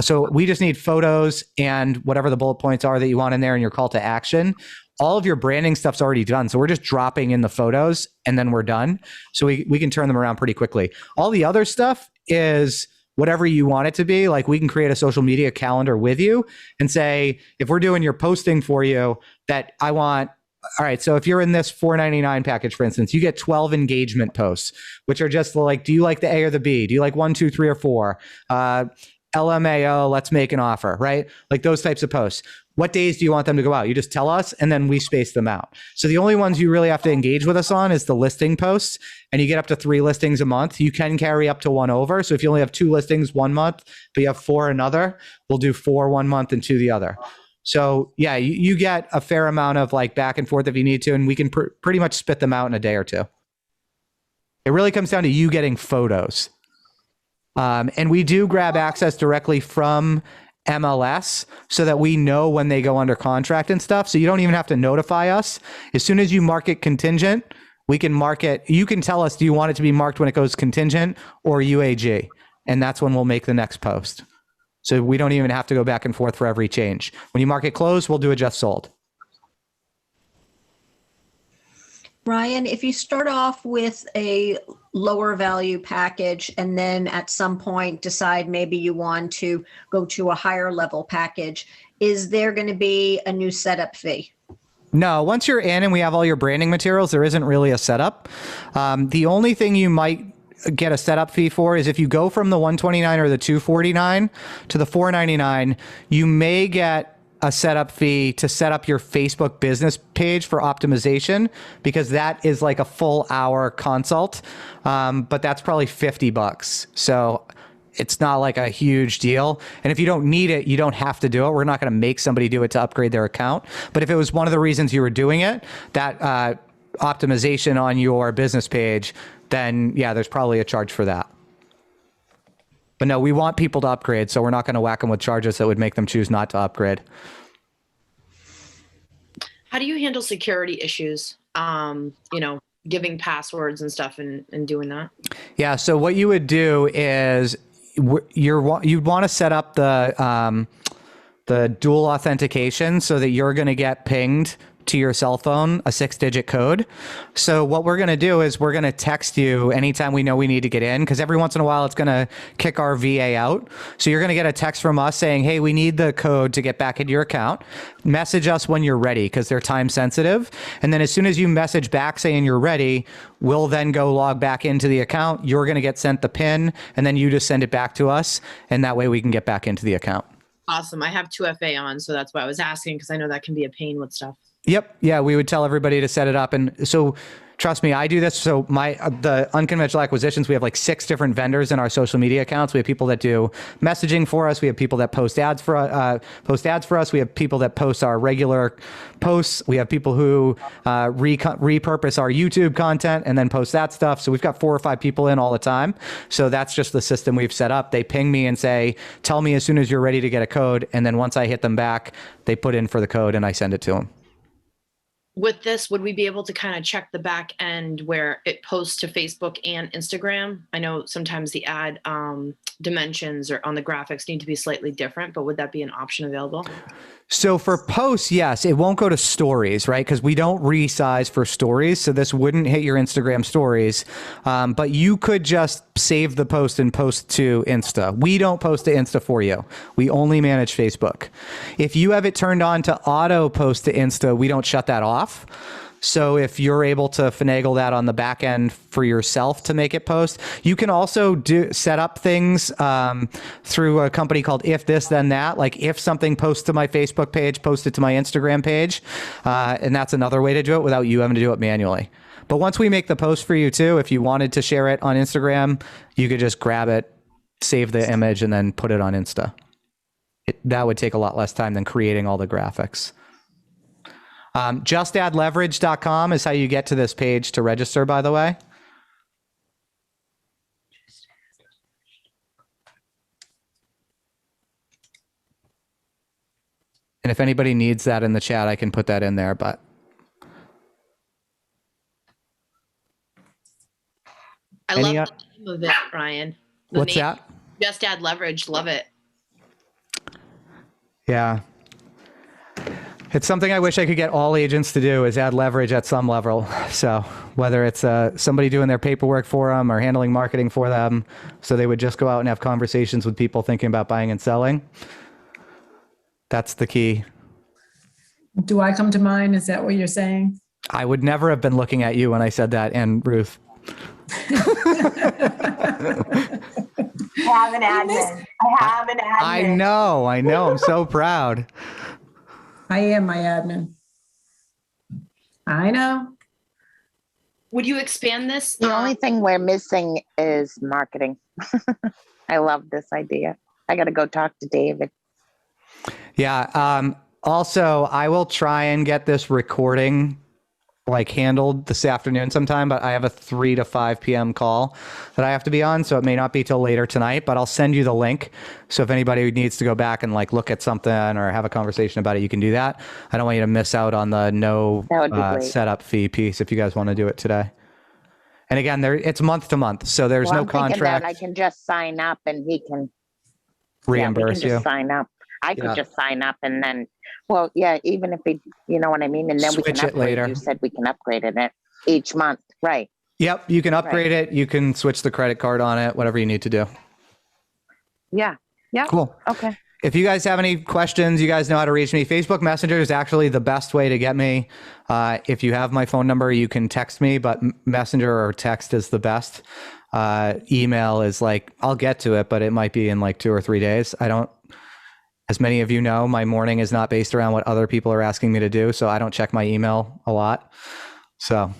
So we just need photos and whatever the bullet points are that you want in there and your call to action. All of your branding stuff's already done. So we're just dropping in the photos and then we're done. So we can turn them around pretty quickly. All the other stuff is whatever you want it to be. Like we can create a social media calendar with you and say, if we're doing your posting for you, that I want, all right, so if you're in this $499 package, for instance, you get 12 engagement posts, which are just like, do you like the A or the B? Do you like 1, 2, 3, or 4? LMAO, let's make an offer, right? Like those types of posts. What days do you want them to go out? You just tell us and then we space them out. So the only ones you really have to engage with us on is the listing posts, and you get up to 3 listings a month. You can carry up to 1 over. So if you only have 2 listings 1 month, but you have 4 another, we'll do 4 1 month and 2 the other. So yeah, you get a fair amount of like back and forth if you need to, and we can pretty much spit them out in a day or 2. It really comes down to you getting photos. And we do grab access directly from MLS so that we know when they go under contract and stuff. So you don't even have to notify us. As soon as you mark it contingent, we can mark it. You can tell us, do you want it to be marked when it goes contingent or UAG? And that's when we'll make the next post. So we don't even have to go back and forth for every change. When you mark it closed, we'll do a just sold. Ryan, if you start off with a lower value package and then at some point decide maybe you want to go to a higher level package, is there going to be a new setup fee? No, once you're in and we have all your branding materials, there isn't really a setup. The only thing you might get a setup fee for is if you go from the $129 or the $249 to the $499, you may get a setup fee to set up your Facebook business page for optimization, because that is like a full hour consult. But that's probably $50. So it's not like a huge deal. And if you don't need it, you don't have to do it. We're not going to make somebody do it to upgrade their account. But if it was one of the reasons you were doing it, that optimization on your business page, then yeah, there's probably a charge for that. But no, we want people to upgrade, so we're not going to whack them with charges that would make them choose not to upgrade. How do you handle security issues? Giving passwords and stuff and doing that? Yeah, so what you would do is you'd want to set up the dual authentication so that you're going to get pinged to your cell phone a 6-digit code. So what we're going to do is we're going to text you anytime we know we need to get in, because every once in a while it's going to kick our VA out. So you're going to get a text from us saying, hey, we need the code to get back into your account. Message us when you're ready, because they're time sensitive. And then as soon as you message back saying you're ready, we'll then go log back into the account. You're going to get sent the PIN, and then you just send it back to us. And that way we can get back into the account. Awesome. I have 2FA on, so that's why I was asking, because I know that can be a pain with stuff. Yep. Yeah, we would tell everybody to set it up. And so trust me, I do this. So the unconventional acquisitions, we have like 6 different vendors in our social media accounts. We have people that do messaging for us. We have people that post ads for us. We have people that post our regular posts. We have people who repurpose our YouTube content and then post that stuff. So we've got 4 or 5 people in all the time. So that's just the system we've set up. They ping me and say, tell me as soon as you're ready to get a code. And then once I hit them back, they put in for the code and I send it to them. With this, would we be able to kind of check the back end where it posts to Facebook and Instagram? I know sometimes the ad dimensions or on the graphics need to be slightly different, but would that be an option available? So for posts, yes, it won't go to stories, right? Because we don't resize for stories. So this wouldn't hit your Instagram stories. But you could just save the post and post to Insta. We don't post to Insta for you. We only manage Facebook. If you have it turned on to auto post to Insta, we don't shut that off. So if you're able to finagle that on the back end for yourself to make it post, you can also set up things through a company called If This Then That. Like if something posts to my Facebook page, post it to my Instagram page. And that's another way to do it without you having to do it manually. But once we make the post for you too, if you wanted to share it on Instagram, you could just grab it, save the image, and then put it on Insta. That would take a lot less time than creating all the graphics. Justaddleverage.com is how you get to this page to register, by the way. And if anybody needs that in the chat, I can put that in there, but. I love the name of it, Ryan. What's that? Just Add Leverage. Love it. Yeah. It's something I wish I could get all agents to do, is add leverage at some level. So whether it's somebody doing their paperwork for them or handling marketing for them, so they would just go out and have conversations with people thinking about buying and selling. That's the key. Do I come to mind? Is that what you're saying? I would never have been looking at you when I said that, and Ruth. Have an admin. I have an admin. I know. I'm so proud. I am my admin. I know. Would you expand this? The only thing we're missing is marketing. I love this idea. I got to go talk to David. Yeah. Also, I will try and get this recording like handled this afternoon sometime, but I have a 3 to 5 p.m. call that I have to be on. So it may not be till later tonight, but I'll send you the link. So if anybody needs to go back and like look at something or have a conversation about it, you can do that. I don't want you to miss out on the no setup fee piece if you guys want to do it today. And again, it's month to month. So there's Well, no I'm thinking contract. that I can just sign up and he can Reimburse we can just you. sign up. I could Yeah. just sign up and then, well, yeah, even if we, you know what I mean? And then we Switch can it upgrade. later. You said we can upgrade it each month, right? Yep, you can upgrade it. You can switch the credit card on it, whatever you need to do. Yeah. Yeah. Cool. Okay. If you guys have any questions, you guys know how to reach me. Facebook Messenger is actually the best way to get me. If you have my phone number, you can text me, but Messenger or text is the best. Email is like, I'll get to it, but it might be in like 2 or 3 days. As many of you know, my morning is not based around what other people are asking me to do, so I don't check my email a lot. So,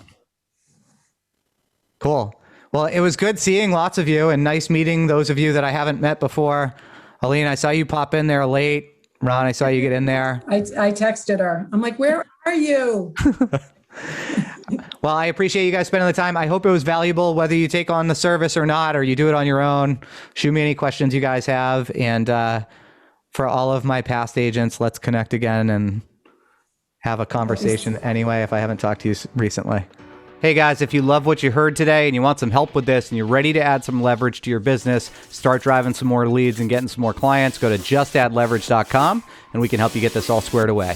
cool. Well, it was good seeing lots of you and nice meeting those of you that I haven't met before. Aline, I saw you pop in there late. Ron, I saw you get in there. I texted her. I'm like, where are you? Well, I appreciate you guys spending the time. I hope it was valuable, whether you take on the service or not, or you do it on your own. Shoot me any questions you guys have. And for all of my past agents, let's connect again and have a conversation anyway, if I haven't talked to you recently. Hey guys, if you love what you heard today and you want some help with this and you're ready to add some leverage to your business, start driving some more leads and getting some more clients, go to justaddleverage.com and we can help you get this all squared away.